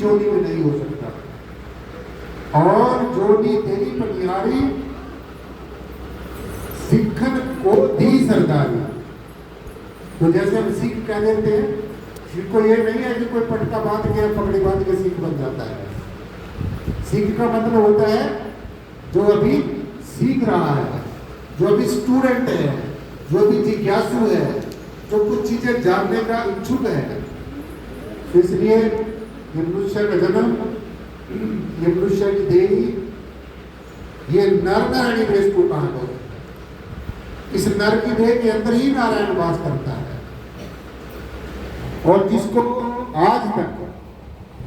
जोनी में नहीं हो सकता। और जोनी तेरी पनिहारी सिखन को दी सरदारी। तो जैसे हम सिख कह देते हैं, सिख को ये नहीं है कि कोई पटका बांध के पगड़ी बांध के सिख बन जाता है। सिख का मतलब होता है जो अभी सीख रहा है, जो अभी स्टूडेंट है, जो अभी जिज्ञासु है, जो कुछ चीजें जानने का इच्छुक है। इसलिए ये मनुष्य का जन्म, ये मनुष्य की देही, ये नर नारायणी वेश को कहा गया। इस नर की देह के अंदर ही नारायण वास करता है। और जिसको आज तक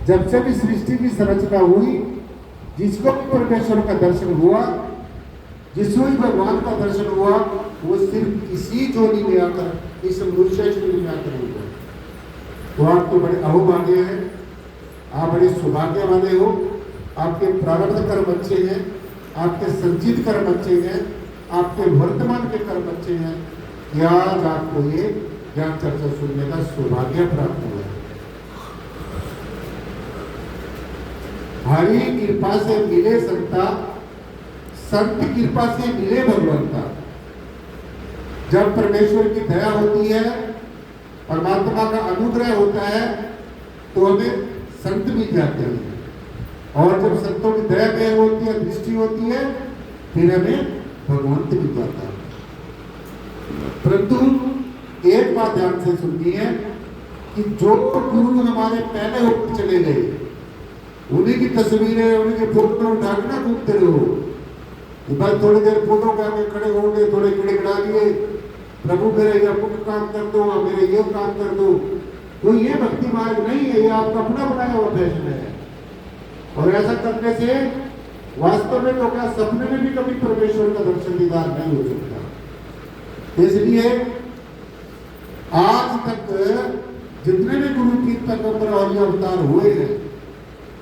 जब से भी सृष्टि की संरचना हुई, जिसको भी परमेश्वर का दर्शन हुआ, जिसको भी भगवान का दर्शन हुआ, वो सिर्फ इसी जोनी में आकर, इस मनुष्य शरीर में आकर हुआ। तो आप तो बड़े अहोभाग्य हैं, आप बड़े सौभाग्य वाले हो। आपके प्रारब्ध कर्म अच्छे हैं, आपके संचित कर्म अच्छे हैं, आपके वर्तमान के कर्म अच्छे हैं कि आज आपको ये ज्ञान चर्चा सुनने का सौभाग्य प्राप्त हुआ है। हरि कृपा से मिले संता, संत कृपा से मिले भगवंता। जब परमेश्वर की दया होती है, परमात्मा का अनुग्रह होता है, तो हमें संत मिल जाते हैं। और जब संतों की दया में होती है, दृष्टि होती है, फिर हमें भगवंत मिल जाता है। परंतु एक बात ध्यान से सुननी है कि जो गुरु हमारे पहले होकर चले गए, उन्हीं की तस्वीरें, उन्हीं के फोटो उठा के ना घूमते रहो। बस थोड़ी देर फोटो के आगे खड़े होंगे, थोड़े गिड़गिड़ा लिए, प्रभु मेरे ये अमुक काम कर दो, मेरे ये काम कर दो। तो ये भक्ति मार्ग नहीं है, ये आपका अपना बनाया हुआ फैशन है। और ऐसा करने से वास्तव में तो क्या सपने में भी कभी परमेश्वर का दर्शन दीदार नहीं हो सकता। इसलिए आज तक जितने भी गुरु पीर पैगंबर और अवतार हुए हैं,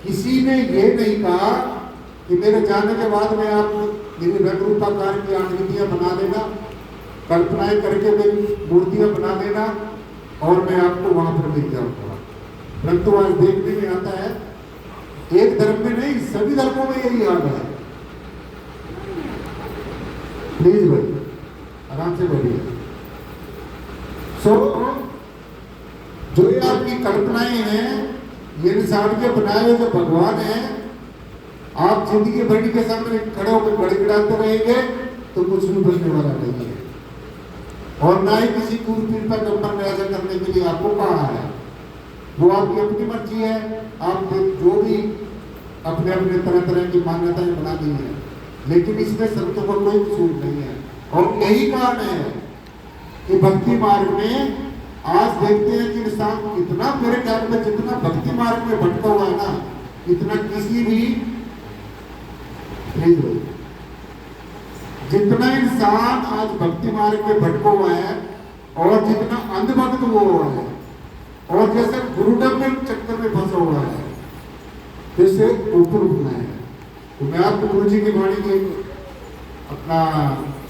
किसी ने ये नहीं कहा कि मेरे जाने के बाद में आप मेरी रंग रूपाकार की आकृतियां बना देना, कल्पनाएं करके मेरी मूर्तियां बना देना और मैं आपको वहां पर मिल जाऊंगा। परंतु आज देखने में आता है, एक धर्म में नहीं, सभी धर्मों में यही हाल है। प्लीज भाई आराम से बोलिए। जो ये आपकी कल्पनाएं हैं, ये इंसान के बनाए हुए जो भगवान हैं, आप जिंदगी भर के सामने खड़े होकर गड़गड़ाते रहेंगे तो कुछ भी बनने वाला नहीं है। और ना ही किसी गुरु पीर पैगंबर ने ऐसा करने के लिए आपको कहा है। वो आपकी अपनी मर्जी है, आप जो भी अपने अपने तरह तरह की मान्यताएं बना दी है, लेकिन इसमें संतों को कोई कसूर नहीं है। और यही कारण है कि भक्ति मार्ग में आज देखते हैं कि इंसान कितना, मेरे ख्याल में जितना भक्ति मार्ग में भटका हुआ है ना, इतना किसी भी, जितना इंसान आज भक्ति मार्ग में भटका हुआ है और जितना अंधभक्त हुआ है और जैसे गुरुडम में चक्कर में फंसा हुआ है, जैसे ऊपर उठना है। तो मैं आपको गुरु जी की वाणी के अपना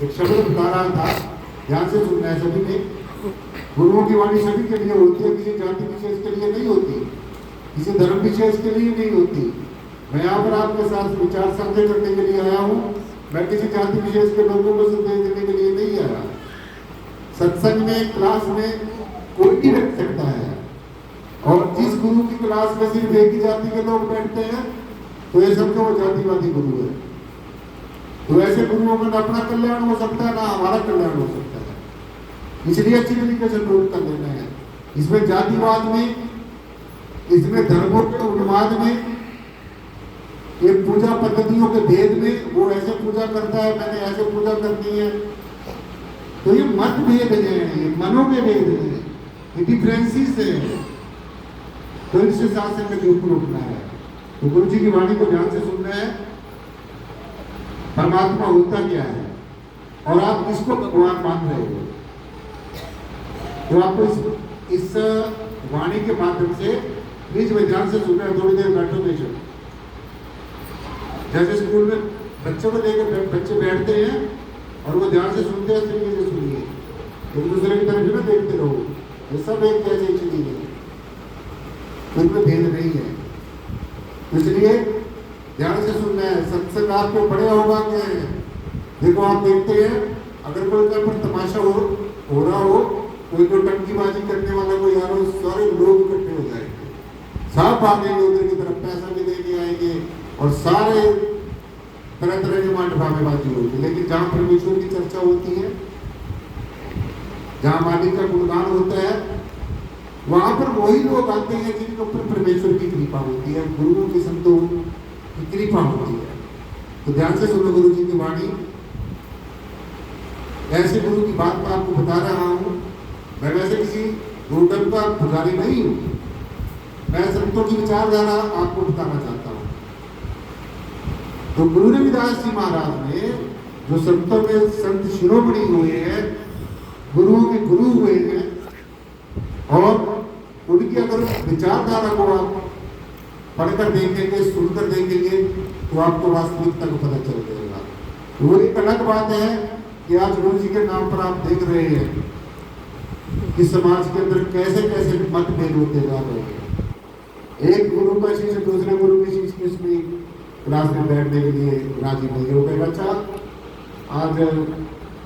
एक शब्द बता रहा था, ध्यान से सुनना है सभी ने। गुरुओं की वाणी सभी के लिए होती है, किसी जाति विशेष के लिए नहीं होती, किसी धर्म विशेष के लिए नहीं होती। मैं यहाँ पर आपके साथ विचार साझा करने के लिए आया हूँ, मैं किसी जाति विशेष के लोगों को संदेश देने के लिए नहीं आया। सत्संग में, क्लास में कोई भी बैठ सकता है, और जिस गुरु की क्लास में सिर्फ एक ही जाति के लोग बैठते हैं तो ये समझो वो जातिवादी गुरु है। तो ऐसे गुरुओं में अपना कल्याण हो सकता है, ना हमारा कल्याण हो सकता है। इसलिए अच्छी तरीके से नोट कर लेना है। इसमें जातिवाद में, इसमें धर्मों के उन्माद में, ये पूजा पद्धतियों के भेद में, वो ऐसे पूजा करता है, मैंने ऐसे पूजा करनी है, तो ये मत भेद है, ये मनों के भेद है, ये डिफरेंसेस है। तो इससे शासन में ऊपर उठना है। तो गुरु जी की वाणी को ध्यान से सुनना है। परमात्मा होता क्या है और आप किसको भगवान मान रहे हो, तो आपको इस वाणी के माध्यम से प्लीज में ध्यान से सुनना है। थोड़ी देर बैठो बेशक, जैसे स्कूल में बच्चों को लेकर बच्चे बैठते हैं और वो ध्यान से सुनते हैं, तरीके से सुनिए, एक दूसरे की तरफ ना देखते रहो। ये सब एक जैसे चीज है, उनमें भेद नहीं है। इसलिए ध्यान से सुनना है। सत्संग आपको बड़े होगा के देखो, आप देखते हैं अगर कोई का पर तमाशा हो रहा हो, कोई को टंकीबाजी करने वाला कोई यार हो, सारे लोग इकट्ठे हो जाएंगे, सब भागेंगे उधर की तरफ, पैसा भी देके आएंगे और सारे तरह तरह की मांडवामेबाजी होगी। लेकिन जहाँ परमेश्वर की चर्चा होती है, जहाँ मालिक का गुणगान होता है, वहां पर वही लोग आते हैं जिनके ऊपर परमेश्वर की कृपा होती है, गुरुओं के संतों की कृपा होती है। तो ध्यान से सुनो गुरु जी की वाणी। ऐसे गुरु की बात मैं आपको बता रहा हूँ। मैं वैसे किसी गुरुडम का पुजारी नहीं हूँ, मैं संतों की विचारधारा आपको बताना चाहता हूँ। तो गुरु रविदास जी महाराज ने जो संतों में संत शिरोमणि हुए हैं, गुरुओं के गुरु हुए हैं, और उनकी अगर विचारधारा को आप पढ़कर देखेंगे, सुनकर देखेंगे, तो आपको वास्तविकता को पता चल जाएगा। वो एक अलग बात है कि आज गुरु जी के नाम पर आप देख रहे हैं कि समाज के अंदर कैसे कैसे मतभेद होते जा रहे हैं। एक गुरु का शिष्य दूसरे गुरु के शिष्य इसमें क्लास में बैठने के लिए राजी नहीं हो गए। अच्छा, आज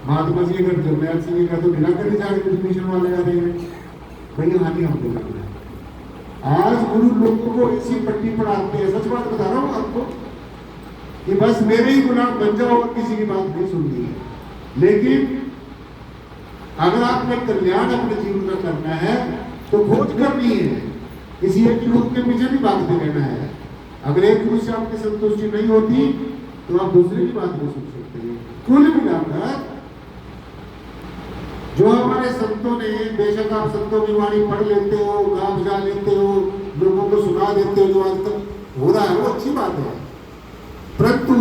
महात्मा जी अगर जर्नैल सिंह का तो बिना करे जाके मिशन वाले आ रहे हैं, भैया हानि हमको करना है। आज गुरु लोगों को इसी पट्टी पढ़ाते हैं। सच बात बता रहा हूँ आपको कि बस मेरे ही गुलाम बन जाओ और किसी की बात नहीं सुननी है। लेकिन अगर आपने कल्याण अपने जीवन में करना है तो खोज करनी है, किसी एक गुरु के पीछे नहीं भागते रहना है। अगर एक गुरु से आपकी संतुष्टि नहीं होती तो आप दूसरे की बात नहीं सुन सकते हैं। कुल मिलाकर जो हमारे संतों ने, बेशक आप संतों की वाणी पढ़ लेते हो, गा बजा लेते हो, लोगों को सुना देते हो, जो आज तक हो रहा है वो अच्छी बात है, परंतु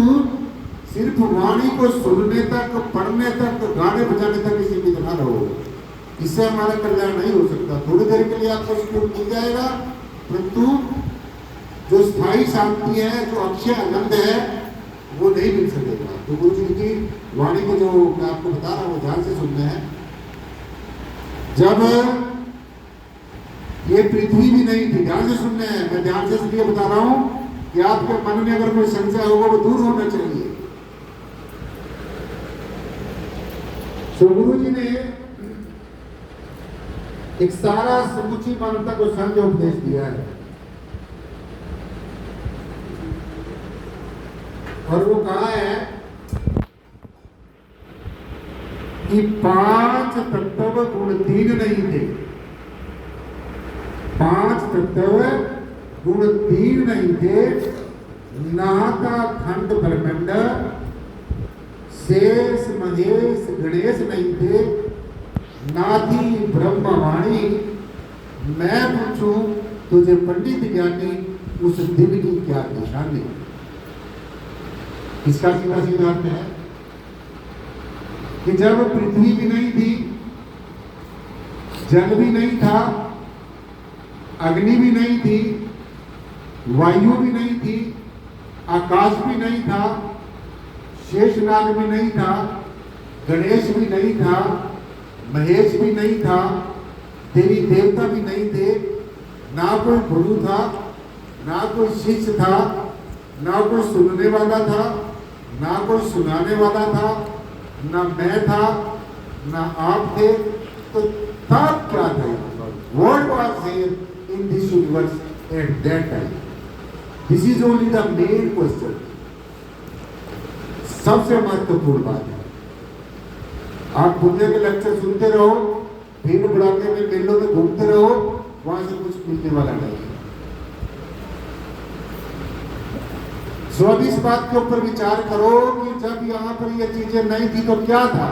सिर्फ वाणी को सुनने तक, पढ़ने तक, गाने बजाने तक किसी भी ना रहो। इससे हमारा कल्याण नहीं हो सकता। थोड़ी देर के लिए आपको सुकून मिल जाएगा, परंतु जो स्थायी शांति है, जो अक्षय आनंद है, वो नहीं मिल सकेगा। तो गुरु जी की वाणी को जो मैं आपको बता रहा हूँ, ध्यान से सुनना है। जब ये पृथ्वी भी नहीं थी, ध्यान से सुनना है, मैं ध्यान से इसलिए बता रहा हूँ कि आपके मन में अगर कोई संशय होगा वो दूर होना चाहिए। तो गुरु जी ने एक सारा समूची मानवता को संघ उपदेश दिया है, और वो कहा है कि 5 तत्व गुण 3 नहीं थे। 5 तत्व गुण 3 नहीं थे। नाता खंड ब्रह्मांड, शेष महेश गणेश नहीं थे, नाथी ब्रह्मवाणी। मैं पूछूं तुझे पंडित ज्ञानी, उस दिन की क्या निशानी। इसका सीधा सीधा अर्थ है कि जब पृथ्वी भी नहीं थी, जल भी नहीं था, अग्नि भी नहीं थी, वायु भी नहीं थी, आकाश भी नहीं था, शेषनाग भी नहीं था, गणेश भी नहीं था, महेश भी नहीं था, देवी देवता भी नहीं थे, ना कोई गुरु था, ना कोई शिष्य था, ना कोई सुनने वाला था, ना कोई सुनाने वाला था, ना मैं था, ना आप थे। तो तब क्या था? What was there in this universe at that time? This is only the main question. सबसे महत्वपूर्ण बात है। आप दुनिया के लेक्चर सुनते रहो, भीड़ भड़ाके में मेलों में घूमते रहो, वहां से कुछ मिलने वाला नहीं है। सो अब इस बात के ऊपर विचार करो कि जब यहाँ पर ये चीजें नहीं थी तो क्या था।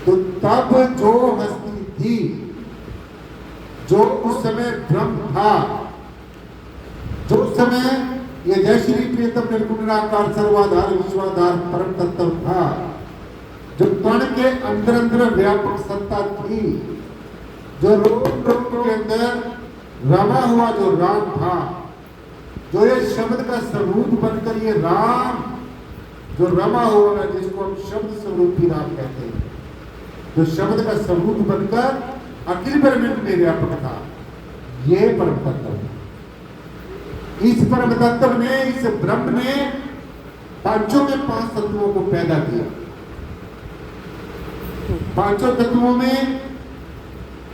तो तब जो हस्ती थी, जो उस समय ब्रह्म था, जो उस समय ये जय श्री प्रियतम निर्गुणाकार सर्वाधार विश्वाधार परम तत्व था, जो कण के अंदर अंदर व्यापक सत्ता थी, जो रोम रोम के अंदर रमा हुआ जो राम था, जो ये शब्द का स्वरूप बनकर ये राम जो रमा हुआ है, जिसको हम शब्द स्वरूपी राम कहते हैं, जो शब्द का स्वरूप बनकर अखिल ब्रह्मांड में व्यापक था, ये परम तत्व है। इस परम तत्व ने, इस ब्रह्म ने पांचों के पांच तत्वों को पैदा किया। पांचों तत्वों में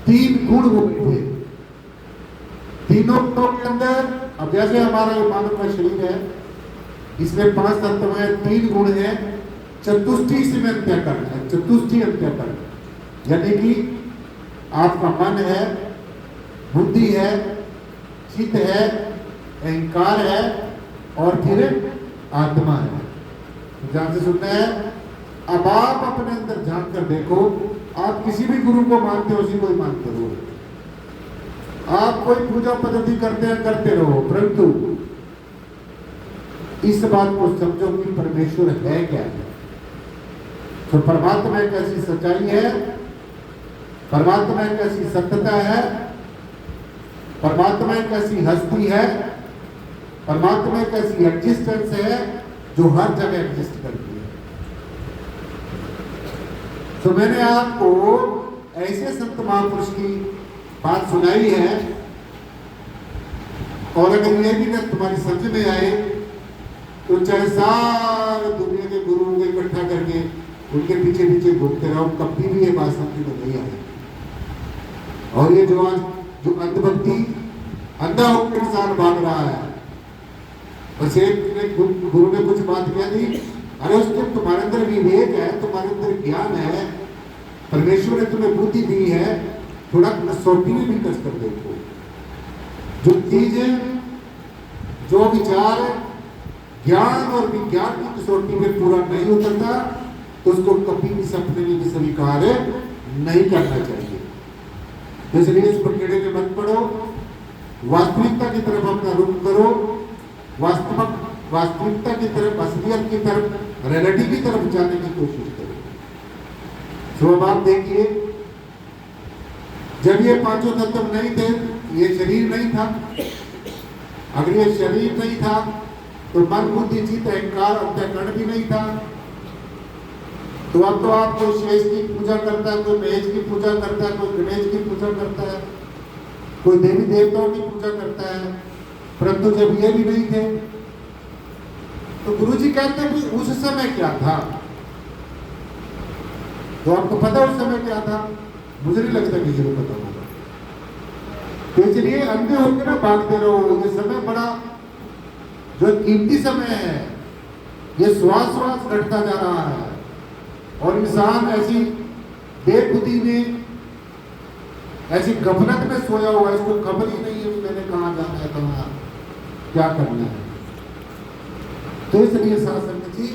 तीन गुण होते थे। तीनों के अंदर, अब जैसे हमारा ये मानव का शरीर है, इसमें पांच तत्व है, तीन गुण है, चतुष्टि इसमें अंत्यकरण है। चतुष्टि अंत्यकरण यानी कि आपका मन है, बुद्धि है, चित्त है, अहंकार है और फिर आत्मा है। ध्यान से सुनना है। अब आप अपने अंदर झांक कर देखो, आप किसी भी गुरु को मानते हो, उसी को ही मानते हो। आप कोई पूजा पद्धति करते हैं, करते रहो, परंतु इस बात को समझो कि परमेश्वर है क्या है। तो परमात्मा एक ऐसी सच्चाई है, परमात्मा एक ऐसी सत्यता है, परमात्मा एक ऐसी हस्ती है, परमात्मा एक ऐसी एग्जिस्टेंस है जो हर जगह एग्जिस्ट करती है। तो मैंने आपको ऐसे संत महापुरुष की बात सुनाई है, और अगर ये भी ना तुम्हारी समझ में आए तो चाहे सारे दुनिया के गुरुओं को इकट्ठा करके उनके पीछे पीछे घूमते रहो, कभी भी ये बात समझ में नहीं आई। और ये जो आज जो अंधभक्ति अंधा होकर इंसान भाग रहा है, बस एक गुरु ने कुछ बात कह दी, अरे उसके तुम्हारे अंदर विवेक है, तुम्हारे अंदर ज्ञान है, परमेश्वर ने तुम्हें बुद्धि दी है, थोड़ा कसौटी में भी कस कर देखो। जो चीजें, जो विचार ज्ञान और विज्ञान की कसौटी में पूरा नहीं उतरता, तो उसको कभी भी सपने में भी स्वीकार नहीं करना चाहिए। इसलिए इस पखेड़े में मत पड़ो, वास्तविकता की तरफ अपना रुख करो, वास्तविकता की तरफ, असलियत की तरफ, रियलिटी की तरफ जाने की कोशिश करो। तो अब आप देखिए, जब ये पांचों तत्व नहीं थे, ये शरीर नहीं था। अगर ये शरीर नहीं था तो मन बुद्धि चित्त अहंकार अंतःकरण भी नहीं था। तो अब तो आप कोई शेष की पूजा करता है, कोई महेश की पूजा करता है, कोई गणेश की पूजा करता है, कोई देवी देवताओं की पूजा करता है। परंतु जब ये भी नहीं थे तो गुरुजी कहते हैं कि उस समय क्या था। तो आपको पता उस समय क्या था? मुझे नहीं लगता किसी को पता होगा। तो इसलिए अंधे होकर ना भागते रहो। ये समय बड़ा जो कीमती समय है, ये श्वास श्वास घटता जा रहा है और इंसान ऐसी बेखुदी में, ऐसी गफलत में सोया हुआ है, इसको खबर ही नहीं है कि मैंने कहाँ जाना है, कहाँ क्या करना है। तो इसलिए शासन जी,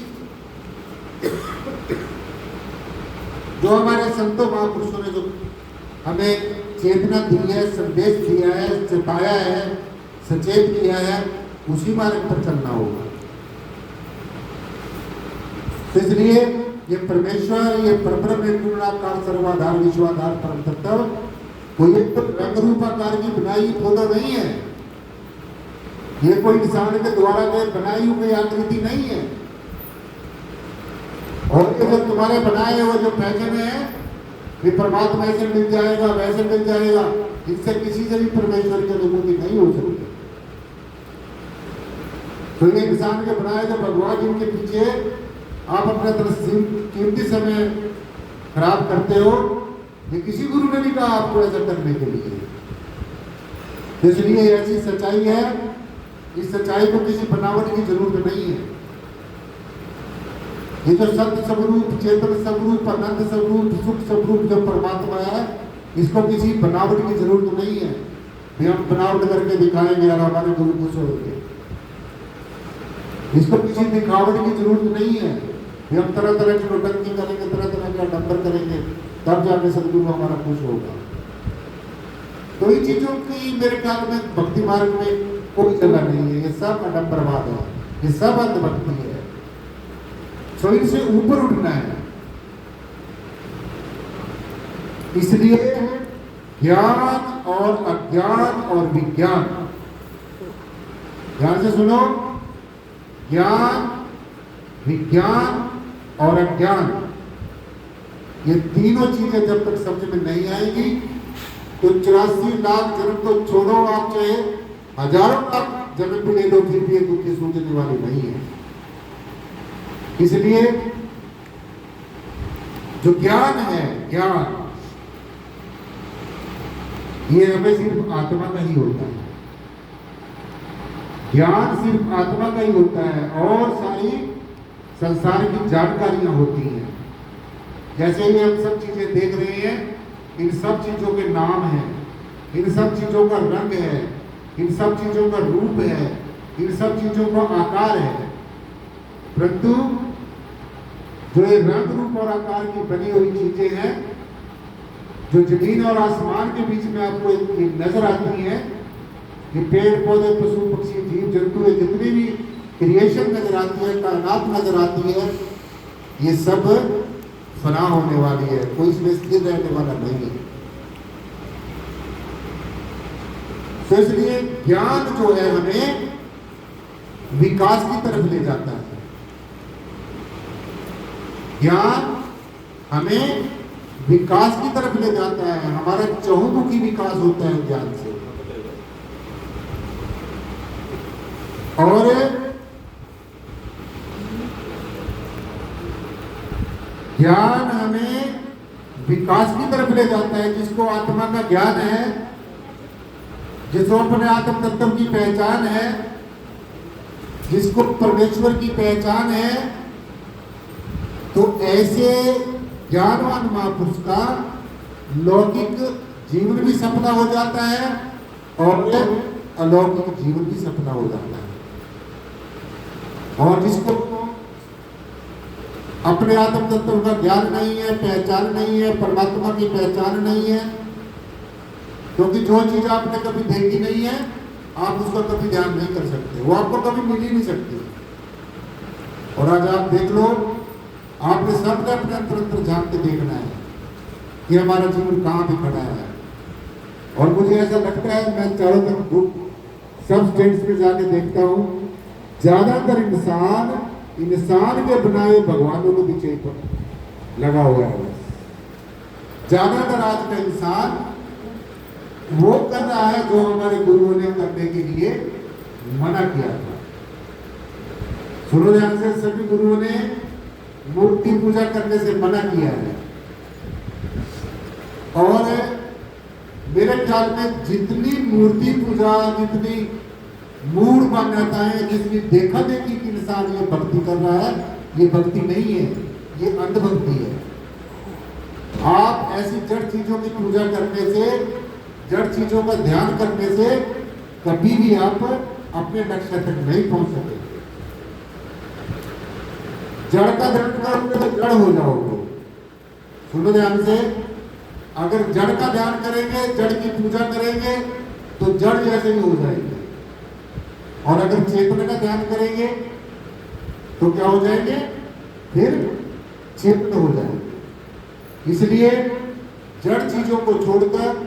जो हमारे संतों महापुरुषों ने जो हमें चेतना दी है, संदेश दिया है, सिखाया है, सचेत किया है, उसी मार्ग पर चलना होगा। तो इसलिए ये परमेश्वर, ये परब्रह्म निर्गुणाकार सर्वाधार विश्वाधार परम तत्व कोई एक रंग रूपाकार की बनाई फोटो नहीं है। ये कोई इंसान के द्वारा बनाई हुई आकृति नहीं है। और ये जो तुम्हारे बनाए हुए जो पहचाने हैं कि परमात्मा ऐसे मिल जाएगा, वैसे मिल जाएगा, इससे किसी से भी परमेश्वर की अनुभूति नहीं हो सकती। तो ये इंसान के बनाए जो भगवान, जिनके पीछे आप अपना कीमती समय खराब करते हो, ये किसी गुरु ने नहीं कहा आपको ऐसा करने के लिए। इसलिए ऐसी सच्चाई है, इस सच्चाई को किसी बनावट की जरूरत नहीं है। ये जो सत्य स्वरूप, चेतन स्वरूप, अनंत स्वरूप, सुख स्वरूप जो परमात्मा है, इसको किसी बनावट की जरूरत नहीं है। हम बनावट करके दिखाएंगे और हमारे गुरु खुश होंगे। इसको किसी दिखावट की जरूरत नहीं है। हम तरह तरह की नोटंकी करेंगे, तरह तरह के आडंबर करेंगे, तब जाके सदगुरु हमारा खुश होगा। तो इन चीजों की मेरे ख्याल में भक्ति मार्ग में कोई जगह नहीं है। ये सब आडंबरवाद है, ये सब अंधभक्ति है। तो इनसे ऊपर उठना है। इसलिए ज्ञान और अज्ञान और विज्ञान, ध्यान से सुनो, ज्ञान, विज्ञान और अज्ञान, ये तीनों चीजें जब तक समझ में नहीं आएगी तो 84 लाख जन्म तो छोड़ो, आप चाहे हजारों लाख जन्म भी ले लो फिर भी दुख की सूझने वाली नहीं है। इसलिए जो ज्ञान है, ज्ञान ये हमें सिर्फ आत्मा का ही होता है। ज्ञान सिर्फ आत्मा का ही होता है और सारी संसार की जानकारियां होती हैं। जैसे ही हम सब चीजें देख रहे हैं, इन सब चीजों के नाम हैं, इन सब चीजों का रंग है, इन सब चीजों का रूप है, इन सब चीजों का आकार है। परंतु जो ये रंग रूप और आकार की बनी हुई चीजें हैं, जो जमीन और आसमान के बीच में आपको नजर आती हैं, ये पेड़ पौधे पशु पक्षी जीव जंतु जितनी भी क्रिएशन नजर आती है, कायनात नजर आती है, ये सब फना होने वाली है, कोई इसमें स्थिर रहने वाला नहीं है। तो इसलिए ज्ञान जो है हमें विकास की तरफ ले जाता है। ज्ञान हमें विकास की तरफ ले जाता है, हमारा चहुमुखी विकास होता है ज्ञान से। और ज्ञान हमें विकास की तरफ ले जाता है। जिसको आत्मा का ज्ञान है, जिसको अपने आत्म तत्व की पहचान है, जिसको परमेश्वर की पहचान है, तो ऐसे ज्ञानवान महापुरुष का लौकिक जीवन भी सपना हो जाता है और अलौकिक जीवन भी सपना हो जाता है। और जिसको अपने आत्म तत्व का ज्ञान नहीं है, पहचान नहीं है, परमात्मा की पहचान नहीं है, क्योंकि जो चीज आपने कभी देखी नहीं है आप उसका कभी ध्यान नहीं कर सकते, वो आपको कभी मिल ही नहीं सकती। और आज आप देख लो, आपने सबने अपने अंतर झांक के देखना है कि हमारा जीवन कहाँ पे खड़ा है। और मुझे ऐसा लगता है, मैं चारों तरफ सब स्टेट्स में जाके देखता हूँ, ज्यादातर इंसान के बनाए भगवानों के पीछे पर लगा हुआ है। ज्यादातर आज का इंसान वो कर रहा है जो हमारे गुरुओं ने करने के लिए मना किया था। सुनो ध्यान से, सभी गुरुओं ने मूर्ति पूजा करने से मना किया है। और मेरे ख्याल में जितनी मूर्ति पूजा, जितनी मूढ़ मान्यताएं, जितनी देखा देखी कि इंसान ये भक्ति कर रहा है, ये भक्ति नहीं है, ये अंधभक्ति है। आप ऐसी जड़ चीजों की पूजा करने से, जड़ चीजों का ध्यान करने से कभी भी आप अपने लक्ष्य तक नहीं पहुंच सकते। जड़ का ध्यान करोगे तो जड़ हो जाओगे। सुनो ध्यान से, अगर जड़ का ध्यान करेंगे, जड़ की पूजा करेंगे तो जड़ जैसे ही हो जाएंगे। और अगर चेतन का ध्यान करेंगे तो क्या हो जाएंगे? फिर चेतन हो जाएंगे। इसलिए जड़ चीजों को छोड़कर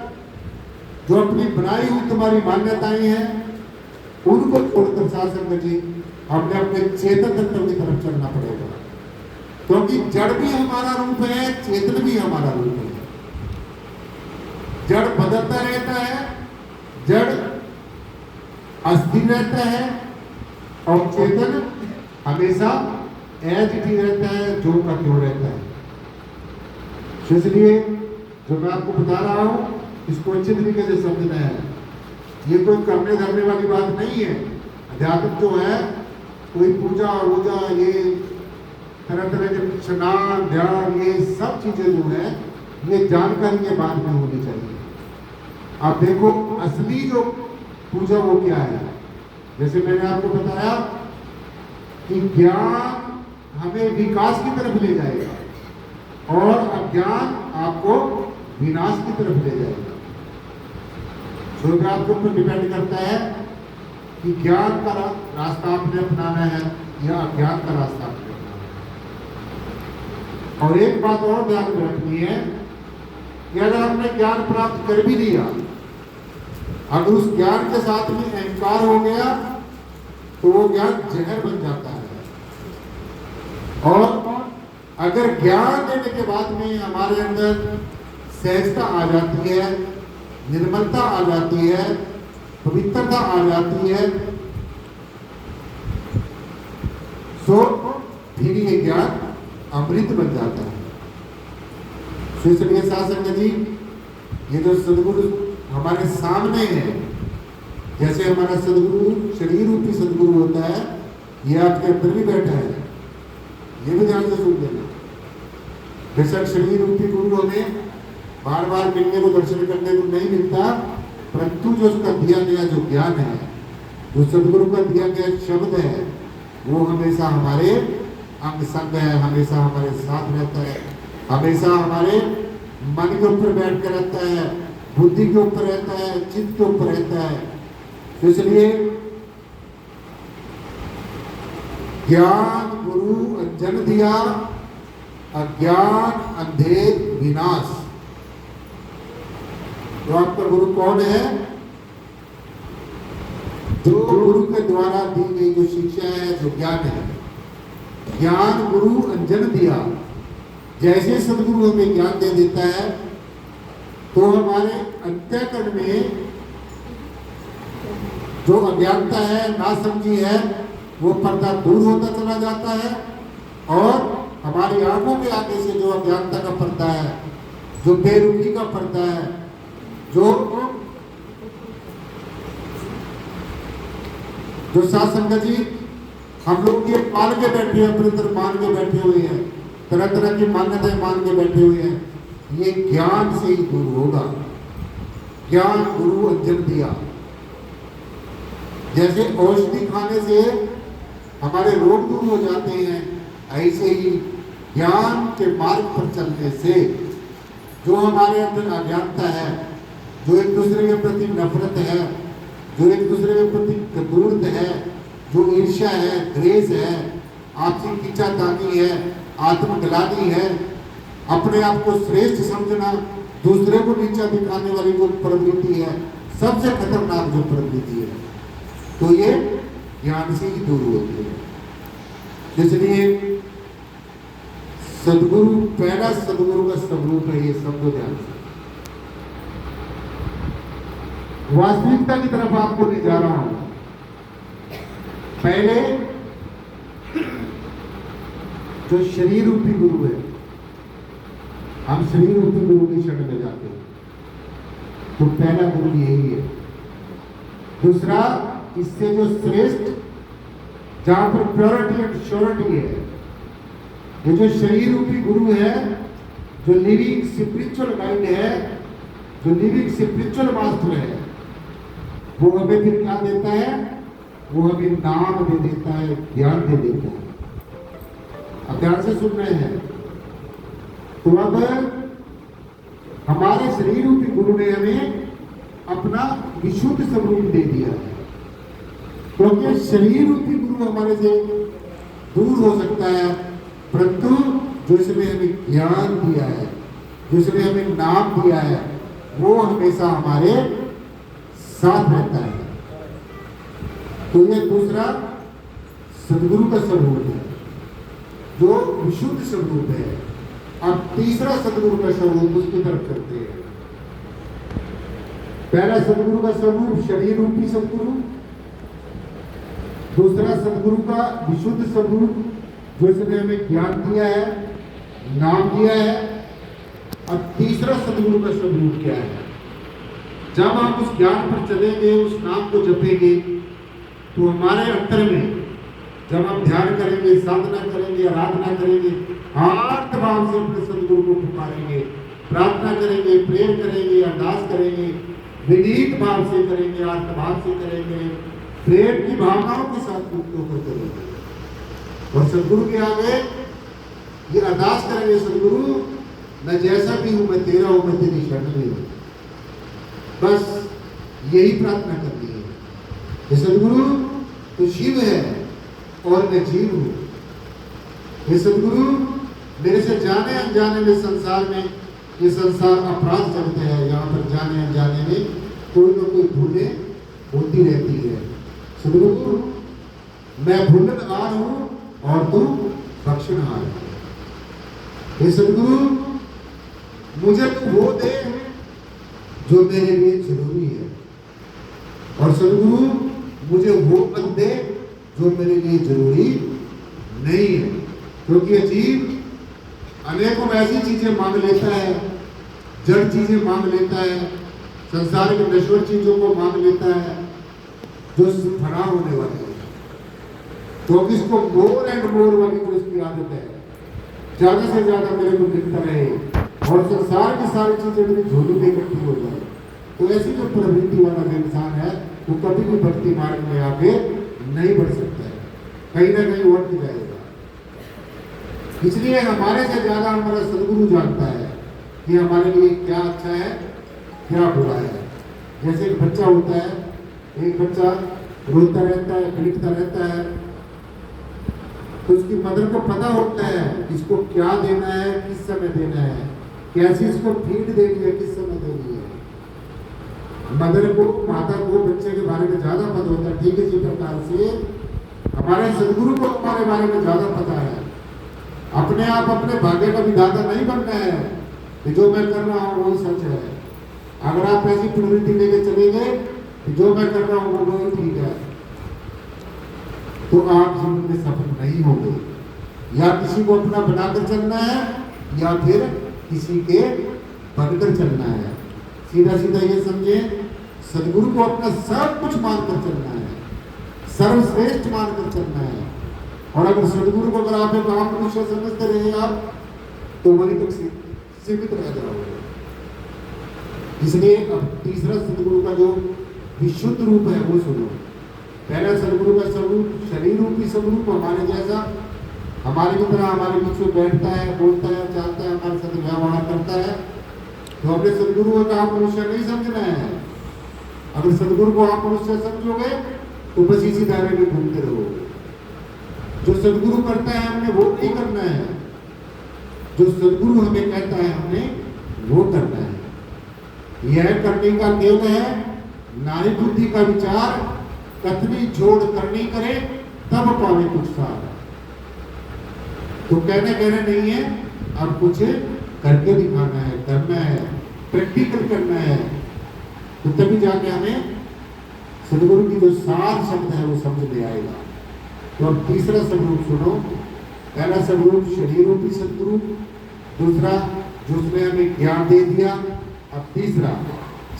जो अपनी बनाई हुई तुम्हारी मान्यताएं हैं, उनको छोड़कर शासन जी हमने अपने चेतन तत्व की तरफ चलना पड़ेगा। क्योंकि जड़ भी हमारा रूप है, चेतन भी हमारा रूप है। जड़ बदलता रहता है, जड़ अस्थिर रहता है, और चेतन हमेशा एज इट इज रहता है, जो का क्यों रहता है। इसलिए जो मैं आपको बता रहा हूं, इसको अच्छे तरीके से समझना है। ये कोई करने धरने वाली बात नहीं है। अध्यात्म जो है, कोई पूजा वूजा, ये तरह तरह के स्नान ध्यान, ये सब चीजें जो है, ये जानकारी के बाद में होनी चाहिए। आप देखो, असली जो पूजा वो क्या है? जैसे मैंने आपको बताया कि ज्ञान हमें विकास की तरफ ले जाएगा और अज्ञान आपको विनाश की तरफ ले जाएगा। जो आपके ऊपर डिपेंड करता है कि ज्ञान का रास्ता आपने अपनाना है या अज्ञान का रास्ता आपने अपनाना है। और एक बात और ध्यान में रखनी है कि अगर हमने ज्ञान प्राप्त कर भी लिया, अगर उस ज्ञान के साथ में अहंकार हो गया तो वो ज्ञान जहर बन जाता है। और अगर ज्ञान देने के बाद में हमारे अंदर सहजता आ जाती है, निर्मलता आ जाती है, पवित्रता आ जाती है, तो फिर ये ज्ञान अमृत बन जाता है। तो इसलिए साथ संगत जी, ये जो सदगुरु हमारे सामने है, जैसे हमारा सदगुरु शरीर रूपी सदगुरु होता है, ये आपके अंदर भी बैठा है, ये भी ध्यान से सुन लेना। बेशक शरीर रूपी गुरु हमें बार बार मिलने को, दर्शन करने को नहीं मिलता, परंतु जो उसका दिया गया जो ज्ञान है, जो सदगुरु का दिया गया शब्द है, वो हमेशा हमारे अंग संग है, हमेशा हमारे साथ रहता है, हमेशा हमारे मन के ऊपर बैठ कर रहता है, बुद्धि के ऊपर रहता है, चित्त के ऊपर रहता है। तो इसलिए ज्ञान गुरु अंजन दिया, अज्ञान अंधेर विनाश। तो आपका गुरु कौन है? जो गुरु के द्वारा दी गई जो शिक्षा है, जो ज्ञान है, ज्ञान गुरु अंजन दिया। जैसे सदगुरु हमें ज्ञान दे देता है, तो हमारे अंतःकरण में जो अज्ञानता है, नासमझी है, वो पर्दा दूर होता चला जाता है, और हमारी आंखों के आगे से जो अज्ञानता का पर्दा है, जो बेरुखी का पर्दा है, जो साथ संगत जी हम लोग ये मान के बैठे हैं, अपने तरफ मान के बैठे हुए हैं, तरह तरह की मान्यताएं मान के बैठे हुए हैं, ये ज्ञान से ही दूर होगा। ज्ञान गुरु अंजन दिया। जैसे औषधि खाने से हमारे रोग दूर हो जाते हैं, ऐसे ही ज्ञान के मार्ग पर चलने से जो हमारे अंदर अज्ञानता है, जो एक दूसरे के प्रति नफरत है, जो एक दूसरे के प्रति कटुता है, जो ईर्ष्या है, द्वेष है, आपसी खींचातानी है, आत्मग्लानि है, अपने आप को श्रेष्ठ समझना, दूसरे को नीचा दिखाने वाली जो प्रवृत्ति है, सबसे खतरनाक जो प्रवृत्ति है, तो ये ज्ञान से ही दूर होती है। इसलिए सदगुरु, पहला सदगुरु का स्वरूप है ये शब्द ध्यान से। वास्तविकता की तरफ आपको ले जा रहा हूं। पहले जो शरीर रूपी गुरु है, हम शरीर रूपी गुरु की शरण में जाते हैं, तो पहला गुरु यही है। दूसरा, इससे जो श्रेष्ठ, जहां पर प्योरिटी एंड श्योरिटी है, ये जो शरीर रूपी गुरु है, जो लिविंग स्पिरिचुअल गाइड है, जो लिविंग स्पिरिचुअल मास्टर है, वो हमें फिर क्या देता है? वो हमें नाम दे देता है, ज्ञान दे देता है। अब ध्यान से सुन रहे हैं। तो अब हमारे शरीर रूपी गुरु ने हमें अपना विशुद्ध स्वरूप दे दिया है, क्योंकि शरीर रूपी गुरु हमारे से दूर हो सकता है, परंतु जो इसने हमें ज्ञान दिया है, जो इसने हमें नाम दिया है, वो हमेशा हमारे साथ रहता है। तो ये दूसरा सदगुरु का स्वरूप है, जो विशुद्ध स्वरूप है। अब तीसरा सदगुरु का स्वरूप, उसकी तरफ चलते हैं। पहला सदगुरु का स्वरूप शरीर रूपी सदगुरु, दूसरा सदगुरु का विशुद्ध स्वरूप, जो इसने हमें ज्ञान दिया है, नाम दिया है। अब तीसरा सदगुरु का स्वरूप क्या है? जब हम उस ज्ञान पर चलेंगे, उस नाम को जपेंगे, तो हमारे अंतर में जब हम ध्यान करेंगे, साधना करेंगे, आराधना करेंगे, आर्त भाव से अपने सदगुरु को पुकारेंगे, प्रार्थना करेंगे, प्रेम करेंगे, अरदास करेंगे, विनीत भाव से करेंगे, आर्त भाव से करेंगे, प्रेम की भावनाओं के साथ मुक्त होकर करेंगे, और सदगुरु के आगे ये अरदास करेंगे, सदगुरु मैं जैसा भी हूं, मैं तेरा हूं, मैं तेरी शरण में हूं। बस यही प्रार्थना करनी है कि सदगुरु तू शिव है और मैं जीव हूं। हे सदगुरु, मेरे से जाने अनजाने में संसार में, ये संसार अपराध करते हैं, यहाँ पर जाने अनजाने में कोई ना कोई भूलें होती रहती है। सदगुरु, मैं भूलनहार हूं और तू बख्शनहार है। हे सदगुरु, मुझे तू वो दे जो मेरे लिए जरूरी है। और सदगुरु मुझे वो मत दे जो मेरे लिए जरूरी नहीं है, क्योंकि अजीब अनेकों ऐसी चीजें मांग लेता है, जड़ चीजें मांग लेता है, संसार के नश्वर चीजों को मांग लेता है जो फना होने वाली है, क्योंकि इसको मोर एंड मोर वाली जो इसकी आदत है, ज्यादा से ज्यादा मेरे को मिलता रहे और संसार की सारी चीजें मेरी झोली में इकट्ठी हो जाए। तो ऐसी जो प्रवृत्ति वाला जो इंसान है वो कभी भी भक्ति मार्ग में आगे नहीं बढ़ सकता है, कहीं ना कहीं उठ जाएगा। इसलिए हमारे से ज्यादा हमारा सदगुरु जानता है कि हमारे लिए क्या अच्छा है क्या बुरा है। जैसे एक बच्चा होता है, एक बच्चा रोता रहता है, पीटता रहता है, तो उसकी मदर को पता होता है इसको क्या देना है, किस समय देना है, कैसी इसको फीड देनी है, किस समय देनी है। मदर को, माता को बच्चे के बारे में ज्यादा पता होता है। ठीक इसी प्रकार से हमारे सदगुरु को हमारे बारे में ज्यादा पता है। अपने आप अपने भाग्य का विधाता नहीं बनना है कि जो मैं कर रहा हूँ वही सच है। अगर आप ऐसी प्रवृत्ति लेके चलेंगे कि जो मैं कर रहा हूँ वो वही ठीक है, तो आप जीवन में सफल नहीं होंगे। या किसी को अपना बनाकर चलना है या फिर किसी के बनकर चलना है। सीधा सीधा ये समझे, सदगुरु को अपना सब कुछ मानकर चलना है, सर्वश्रेष्ठ मानकर चलना है। और अगर सदगुरु को अगर आप एक आम मनुष्य समझते रहे आप, तो वहीं तक सीमित रह जाओगे। इसलिए अब तीसरा सदगुरु का जो विशुद्ध रूप है वो सुनो। पहला सदगुरु का स्वरूप शरीर रूपी स्वरूप हमारे जैसा, हमारे की तरह हमारे बीच में बैठता है, बोलता है, चाहता है, हमारे साथ व्यवहार करता है। तो अपने सदगुरु को आप मनुष्य नहीं समझना है। अगर सदगुरु को आप मनुष्य समझोगे तो बस इसी दायरे में घूमते रहोगे। जो सदगुरु करता है हमने वो नहीं करना है, जो सदगुरु हमें कहता है हमने वो करना है। यह करने का केवल है नारी बुद्धि का विचार, कथनी जोड़ करनी करे तब पावे कुछ सार। तो कहना नहीं है, अब कुछ करके दिखाना है, करना है, प्रैक्टिकल करना है, तो तभी जाके हमें सदगुरु की जो सार शब्द है वो समझ में आएगा। तो अब तीसरा स्वरूप सुनो। पहला स्वरूप शरीर रूपी सदगुरु, दूसरा जो उसने हमें ज्ञान दे दिया। अब तीसरा,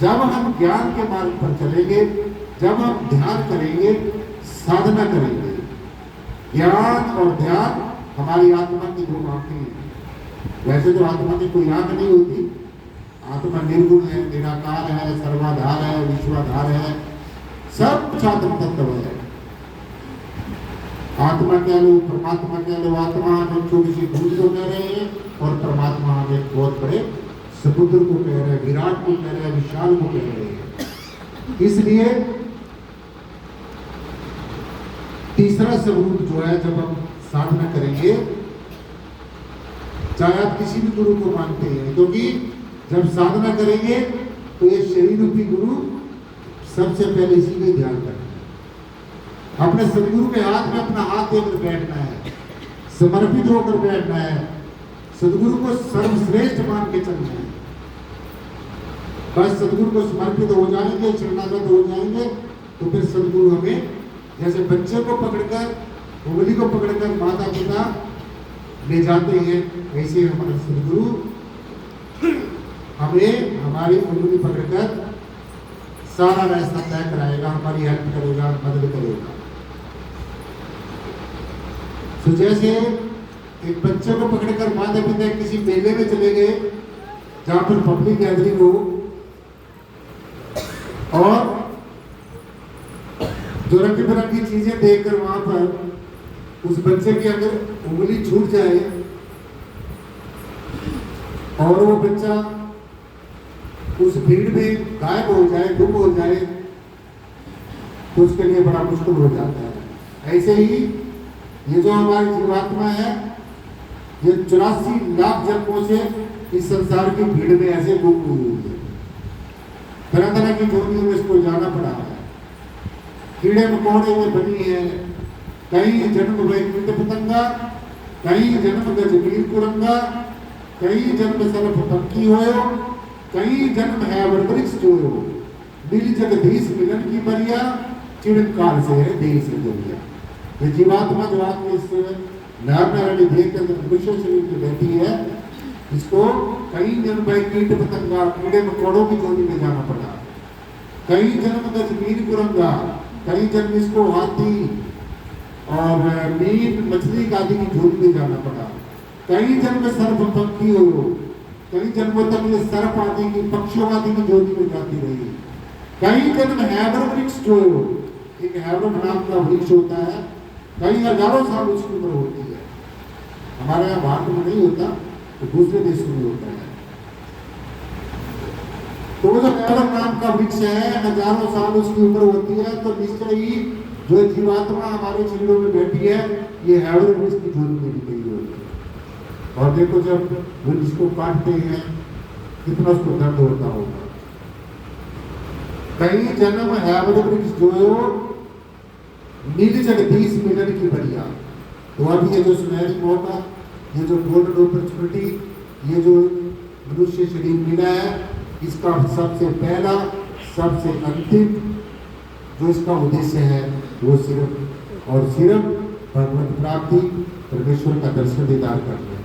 जब हम ज्ञान के मार्ग पर चलेंगे, जब हम ध्यान करेंगे, साधना करेंगे, ज्ञान और ध्यान हमारी आत्मा की दो आंखें हैं। वैसे तो आत्मा की कोई आंख नहीं होती, आत्मा निर्गुण है, निराकार है, सर्वाधार है, विश्वाधार है, सब कुछ आत्म तत्व है। आत्मा कह लो, परमात्मा कह लो, आत्मा हम छोटी सी भूत को कह रहे हैं और परमात्मा हम एक बहुत बड़े समुद्र को कह रहे हैं, विराट को कह रहे हैं, विशाल को कह रहे हैं। इसलिए तीसरा स्वरूप जो है, जब हम साधना करेंगे, चाहे आप किसी भी गुरु को मानते हैं, क्योंकि जब साधना करेंगे तो ये शरीर रूपी गुरु सबसे पहले इसी में ध्यान करना है। अपने सदगुरु के हाथ में अपना हाथ देकर बैठना है, समर्पित होकर बैठना है, सदगुरु को सर्वश्रेष्ठ मान के चलना है। बस सदगुरु को समर्पित हो जाएंगे, शरणागत हो जाएंगे, तो फिर सदगुरु हमें जैसे बच्चे को पकड़कर, उंगली को पकड़कर माता पिता ले जाते हैं, ऐसे हमारे सदगुरु हमें हमारी उंगली पकड़कर सारा रास्ता तय कराएगा, हमारी हेल्प करेगा, मदद करेगा। तो जैसे एक बच्चे को पकड़कर माता पिता किसी मेले में चले गए जहां पर पब्लिक गैदरिंग हो, और जो रंगी बिरंगी चीजें देखकर वहां पर उस बच्चे की अगर उंगली छूट जाए और वो बच्चा उस भीड़ में गायब हो जाए, गुम हो जाए, तो उसके लिए बड़ा मुश्किल हो जाता है। ऐसे ही ये जो हमारी जीवात्मा है, ये 84 लाख जन्मों से इस संसार की भीड़ में ऐसे गुम हुई है। तरह तरह की जोनियों में इसको जाना पड़ा है, कीड़े मकोड़े में बनी है, कई जन्म वैकुंठ पतंगा, कई जन्म गजबीर कुरंगा, कई जन्म सर्प पंखी होयो, कई जन्म है वृक्ष जो मिल जगदीश मिलन की बरिया, चिरकाल से है देह से दुनिया। ये जीवात्मा जो आपने इस नारायणी देह के अंदर मनुष्य शरीर में बैठी है, इसको कई जन्म भाई कीट पतंगा कीड़े मकोड़ों की जोड़ी में जाना पड़ा, कई जन्म गजमीन कुरंगा, कई जन्म इसको हाथी और मीट मछली आदि की झोली में जाना पड़ा, कई जन्म सर्प पंखी हो, कई जन्मों तक ये सर्प आदि की पक्षियों आदि की झोली में जाती रही, कई जन्म हैबर वृक्ष जो एक हैबर नाम का वृक्ष होता है, कई हजारों साल उसकी उम्र होती है। हमारे यहाँ भारत में नहीं होता तो दूसरे देशों में होता है। तो वो जो हैबर नाम का वृक्ष है, हजारों साल उसकी उम्र होती है। तो निश्चय ही जो जीवात्मा हमारे शरीरों में बैठी है, ये हैबर वृक्ष की झोली में भी गई होती है। और देखो जब वृक्ष को काटते हैं कितना उसको दर्द होता होगा। कई जन्म हैबर वृक्ष जो नील जगदीश मिलन की बरिया। तो अब ये जो सुनहरी मौका, ये जो गोल्डन अपॉर्चुनिटी, ये जो मनुष्य शरीर मिला है, इसका सबसे पहला सबसे अंतिम जो इसका उद्देश्य है वो सिर्फ और सिर्फ भगवत प्राप्ति, परमेश्वर का दर्शन दीदार करना है।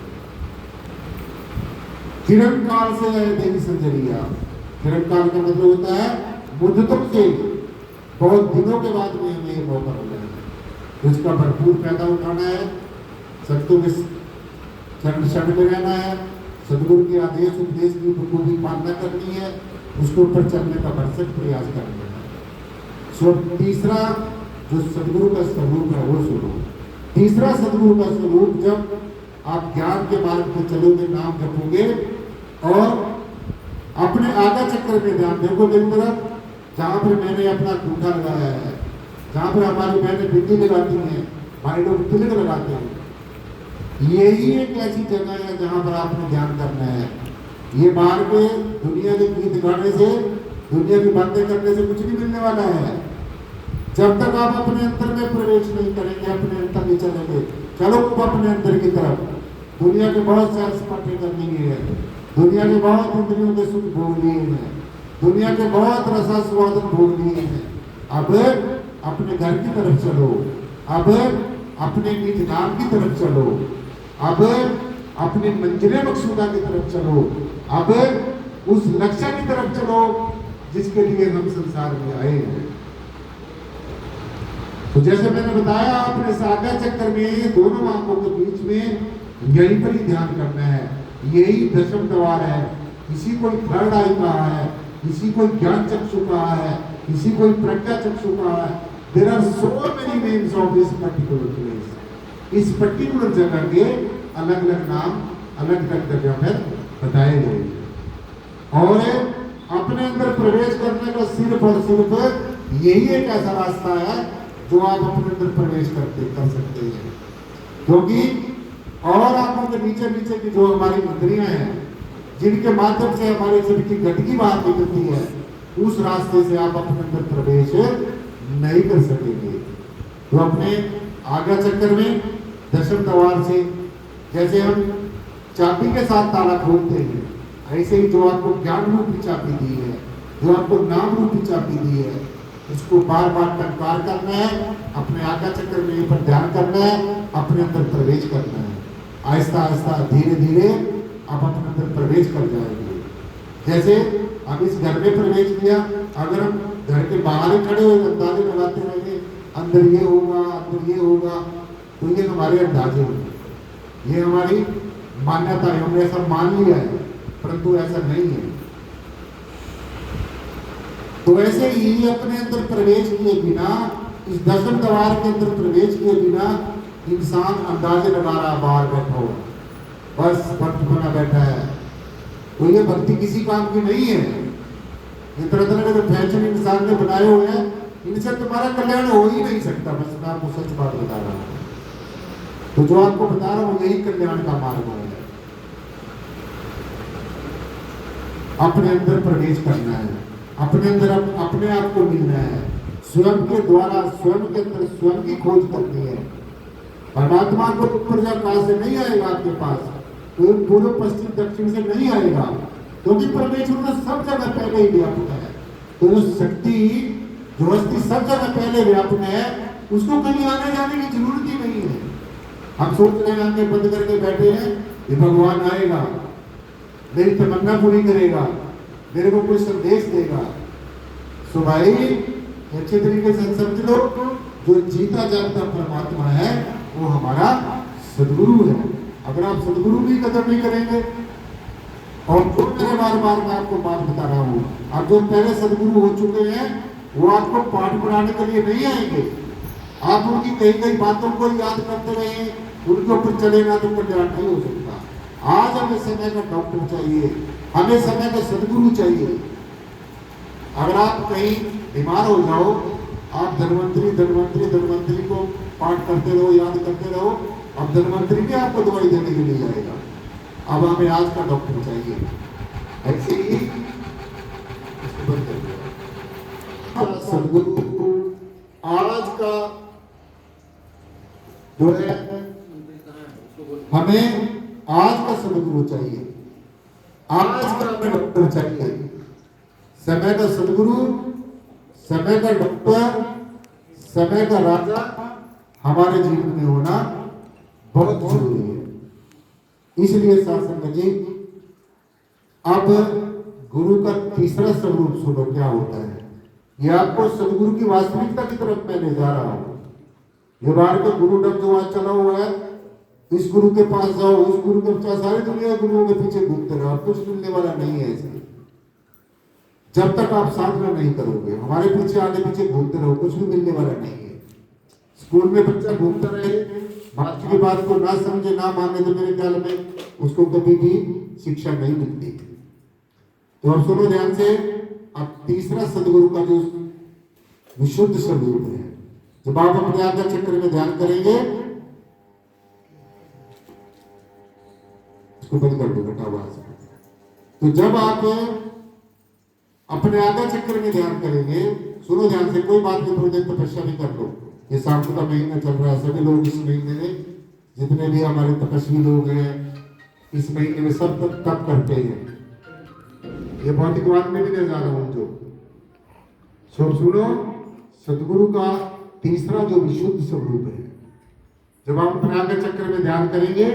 किरण काल से है देवी संजरिया। किरण काल का मतलब होता है मुद्दतों से बहुत दिनों के बाद में हमें ये मौका मिला है, तो इसका भरपूर फायदा उठाना है, सत्यों के शरण में रहना है, सदगुरु के आदेश उपदेश की को भी पालना करनी है, उसके ऊपर चलने का भरसक प्रयास करना है। सो तीसरा जो सदगुरु का स्वरूप है वो सुनो। तीसरा सदगुरु का स्वरूप, जब आप ज्ञान के मार्ग पर चलोगे, नाम जपोगे और अपने आगा चक्र में ध्यान देखो, मेरी तरफ जहाँ पर मैंने अपना अंगूठा लगाया है, जहाँ पर हमारी बहनें बिंदी लगाती हैं, हमारे लोग तिलक लगाते हैं, यही एक ऐसी जगह है जहाँ पर आपने ध्यान करना है। ये बाहर के दुनिया के गीत गाने से, दुनिया की बातें करने से कुछ नहीं मिलने वाला है। जब तक आप अपने अंतर में प्रवेश नहीं करेंगे, अपने अंतर नहीं चलेंगे, चलो अपने अंतर की तरफ। दुनिया के बहुत सारे सपाटे करने के है, दुनिया के बहुत इंद्रियों के सुख भोग लिए हैं, दुनिया के बहुत रसास्वादन भोग लिए हैं। अब अपने घर की तरफ चलो, अब अपने निज नाम की तरफ चलो, अब अपने मंजिले मकसूदा की तरफ चलो, अब उस लक्ष्य की तरफ चलो जिसके लिए हम संसार में आए हैं। तो जैसे मैंने बताया, अपने सागा चक्कर में दोनों आंखों के बीच में यहीं पर ही ध्यान करना है। यही दशम द्वार है। इसी को थर्ड आई कहा है, इसी को ज्ञान चक्षु कहा है, इसी को प्रज्ञा चक्षु कहा है। There are so many names of this particular place. इस पर्टिकुलर जगह के अलग अलग नाम अलग अलग जगह पर बताए गए और अपने अंदर प्रवेश करने का सिर्फ और सिर्फ यही एक ऐसा रास्ता है जो आप अपने अंदर प्रवेश कर सकते हैं। क्योंकि और आंखों के नीचे नीचे की जो हमारी इंद्रियां हैं, जिनके माध्यम से हमारे शरीर की गंदगी बाहर निकलती है, उस रास्ते से आप अपने अंदर प्रवेश नहीं कर सकेंगे। तो अपने आगा चक्कर में दशम द्वार से जैसे हम चाबी के साथ ताला खोलते हैं, ऐसे ही जो आपको ज्ञान रूपी चाबी दी है, जो आपको नाम रूपी चाबी दी है, उसको बार बार टंकार करना है, अपने आगा चक्र में पर ध्यान करना है, अपने अंदर प्रवेश करना है। आहिस्ता आहिस्ता धीरे धीरे आप अपने अंदर प्रवेश कर जाएंगे। जैसे अब इस घर में प्रवेश किया, अगर हम घर के बाहर ही खड़े हुए अंदाजे लगाते रहेंगे, अंदर ये होगा, अंदर ये होगा, तो ये हमारे अंदाजे होंगे, ये हमारी मान्यता है, हमने ऐसा मान लिया है, परंतु ऐसा नहीं है। तो ऐसे ही अपने अंदर प्रवेश किए बिना, इस दशम द्वार के अंदर प्रवेश किए बिना इंसान अंदाजे लगा रहा बाहर बैठा हुआ, बस भक्त बना बैठा है। तो ये भक्ति किसी काम की नहीं है। ये तरह तरह के जो फैशन इंसान ने बनाए हुए हैं, इनसे तुम्हारा कल्याण हो ही नहीं सकता। बस मैं आपको सच बात बता रहा हूँ। तो जो आपको बता रहा हूँ यही कल्याण का मार्ग है। अपने अंदर प्रवेश करना है, अपने अंदर अपने आप को मिलना है, स्वयं के द्वारा स्वयं के अंदर स्वयं की खोज करनी है। परमात्मा को ऊपर कहां से नहीं आएगा आपके पास, तो पूर्व पश्चिम दक्षिण से नहीं आएगा, क्योंकि परमेश्वर तो सब जगह पहले ही व्याप्त है। तो उस शक्ति जो अस्थि सब जगह पहले व्यापक है, उसको कहीं आने जाने की जरूरत ही नहीं है। हम सोच रहे हैं, आंखें बंद करके बैठे हैं, ये भगवान आएगा, मेरी तमन्ना पूरी करेगा, मेरे को कोई संदेश देगा। सो भाई अच्छे तरीके से समझ लो, जो जीता जागता परमात्मा है वो हमारा सदगुरु है। अगर आप सदगुरु की कदर नहीं करेंगे, और जो मेरे बार बार मैं आपको बात बता रहा हूँ, अब जो पहले सदगुरु हो चुके हैं वो आपको पाठ पढ़ाने के लिए नहीं आएंगे। आप उनकी कई कई बातों को याद करते रहे, उनके ऊपर चलेगा तो कल्याण नहीं हो सकता। आज हमें समय का डॉक्टर चाहिए, हमें समय का सदगुरु चाहिए। अगर आप कहीं बीमार हो जाओ, आप धन्वंतरी धन्वंतरी धन्वंतरी को पाठ करते रहो, याद करते रहो, अब धन्वंतरी भी आपको दवाई देने के लिए आएगा। अब हमें आज का डॉक्टर चाहिए। ऐसे ही सदगुरु आज का जो है, हमें आज का सदगुरु चाहिए, आज का हमें डॉक्टर चाहिए। समय का सदगुरु, समय का डॉक्टर, समय का राजा हमारे जीवन में होना बहुत जरूरी है। इसलिए शासन जी, अब गुरु का तीसरा स्वरूप सुनो क्या होता है। ये आपको सदगुरु की वास्तविकता की तरफ मैं ले जा रहा हूं। ये बाहर का गुरु डब जो आज चला हुआ है, इस गुरु के पास जाओ, उस गुरु के पास, सारी दुनिया गुरुओं के पीछे घूमते रहो, कुछ मिलने वाला नहीं है। इसलिए जब तक आप साधना नहीं करोगे, हमारे पीछे आगे पीछे घूमते रहो, कुछ भी मिलने वाला नहीं है। स्कूल में बच्चा घूमता रहे, बाकी की बात को ना समझे ना माने, तो मेरे ख्याल में उसको कभी भी शिक्षा नहीं मिलती। तो अब सुनो ध्यान से, अब तीसरा सदगुरु का जो विशुद्ध स्वरूप है, जब आप अपने आज्ञा चक्र में ध्यान करेंगे, इसको बंद कर दो बेटा आवाज। तो जब आप अपने आज्ञा चक्र में ध्यान करेंगे, सुनो ध्यान से, कोई बात नहीं, थोड़ी देर तपस्या भी कर लो। ये सावन का महीना चल रहा है, सभी लोग इस महीने में, जितने भी हमारे तपस्वी लोग हैं, इस महीने में सब तप करते हैं। ये भौतिकवाद में भी ले जा रहा हूं जो सुनो, सदगुरु का तीसरा जो विशुद्ध स्वरूप है, जब आप अपने आज्ञा चक्र में ध्यान करेंगे,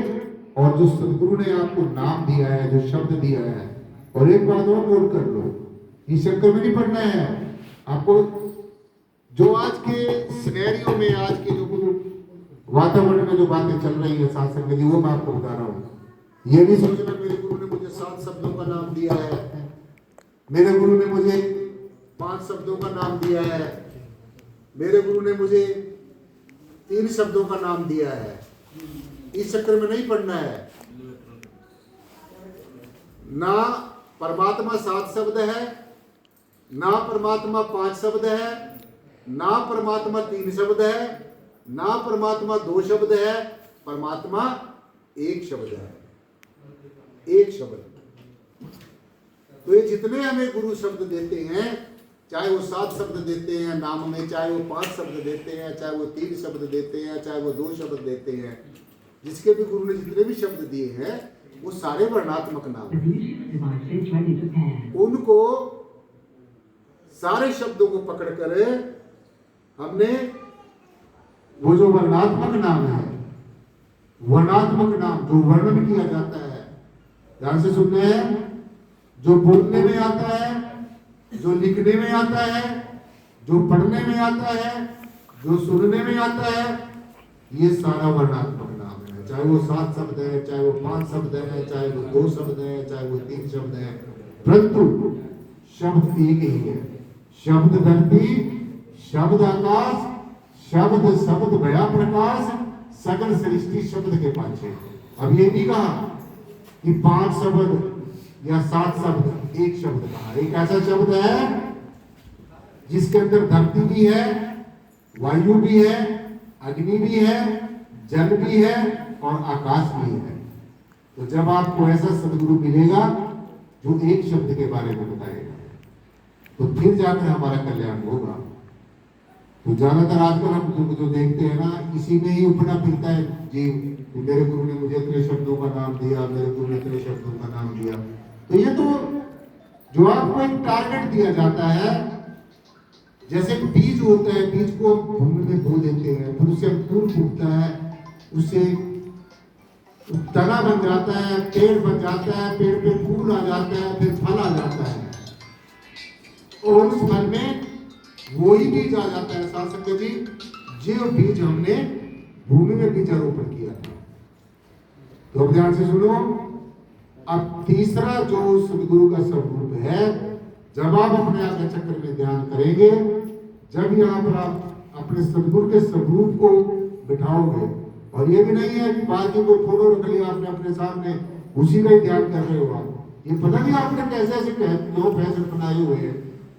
और जो सदगुरु ने आपको नाम दिया है, जो शब्द दिया है, और एक बात और नोट कर लो, इस चक्कर में नहीं पढ़ना है आपको। जो आज के सिनेरियो में, आज के जो वातावरण में जो बातें चल रही है शासन के लिए, वो मैं आपको बता रहा हूँ। ये नहीं सोचना मेरे गुरु ने मुझे 7 शब्दों का नाम दिया है, मेरे गुरु ने मुझे 5 शब्दों का नाम दिया है, मेरे गुरु ने मुझे 3 शब्दों का नाम दिया है। इस चक्कर में नहीं पढ़ना है। ना परमात्मा 7 शब्द है, ना परमात्मा 5 शब्द है, ना परमात्मा 3 शब्द है, ना परमात्मा 2 शब्द है, परमात्मा 1 शब्द है, 1 शब्द। तो ये जितने हमें गुरु शब्द देते हैं, चाहे वो 7 शब्द देते हैं नाम में, चाहे वो 5 शब्द देते हैं, चाहे वो 3 शब्द देते हैं, चाहे वो 2 शब्द देते हैं, जिसके भी गुरु ने जितने भी शब्द दिए हैं, वो सारे वर्णात्मक नाम हैं। उनको सारे शब्दों को पकड़कर हमने वो जो वर्णात्मक नाम है, वर्णात्मक नाम जो वर्णन किया जाता है, ध्यान से सुनते हैं, जो बोलने में आता है, जो लिखने में आता है, जो पढ़ने में आता है, जो सुनने में आता है, ये सारा वर्णात्मक नाम है। चाहे वो 7 शब्द है, चाहे वो 5 शब्द है, चाहे वो 2 शब्द है, चाहे वो 3 शब्द है, परंतु शब्द एक ही है। शब्द धरती, शब्द आकाश, शब्द शब्द भया प्रकाश, सगल सृष्टि शब्द के पाछे। अब ये नहीं कहा कि 5 शब्द या 7 शब्द, एक शब्द कहा। एक ऐसा शब्द है जिसके अंदर धरती भी है, वायु भी है, अग्नि भी है, जल भी है और आकाश भी है। तो जब आपको ऐसा सदगुरु मिलेगा जो एक शब्द के बारे में बताएगा, तो फिर जाकर हमारा कल्याण होगा। तो ज्यादातर आजकल हम जो देखते हैं ना, इसी में ही उठना फिरता है जीव। मेरे गुरु ने मुझे इतने शब्दों का नाम दिया, मेरे गुरु ने इतने शब्दों का नाम दिया। तो ये तो जो आपको एक टारगेट दिया जाता है, जैसे बीज होता है, बीज को भूमि में बो देते हैं, फिर उससे अंकुर फूटता है, उससे तना बन जाता है, पेड़ बन जाता है, पेड़ पे फूल आ जाता है, फिर फल आ जाता है, और उस फल में वही बीज आ जाता है। साथ संगत जी, जो बीज हमने भूमि में बीजारोपण किया था। तो अब ध्यान से सुनो। अब तीसरा जो सदगुरु का स्वरूप है, जब आप अपने आज्ञा चक्र में ध्यान करेंगे, जब यहाँ पर आप अपने सदगुरु के स्वरूप को बिठाओगे, और ये भी नहीं है कि बाकी कोई फोटो रख लिया आपने अपने सामने, उसी का ही ध्यान कर रहे हो आप। ये पता नहीं आपने कैसे ऐसे दो फैशन बनाए हुए हैं,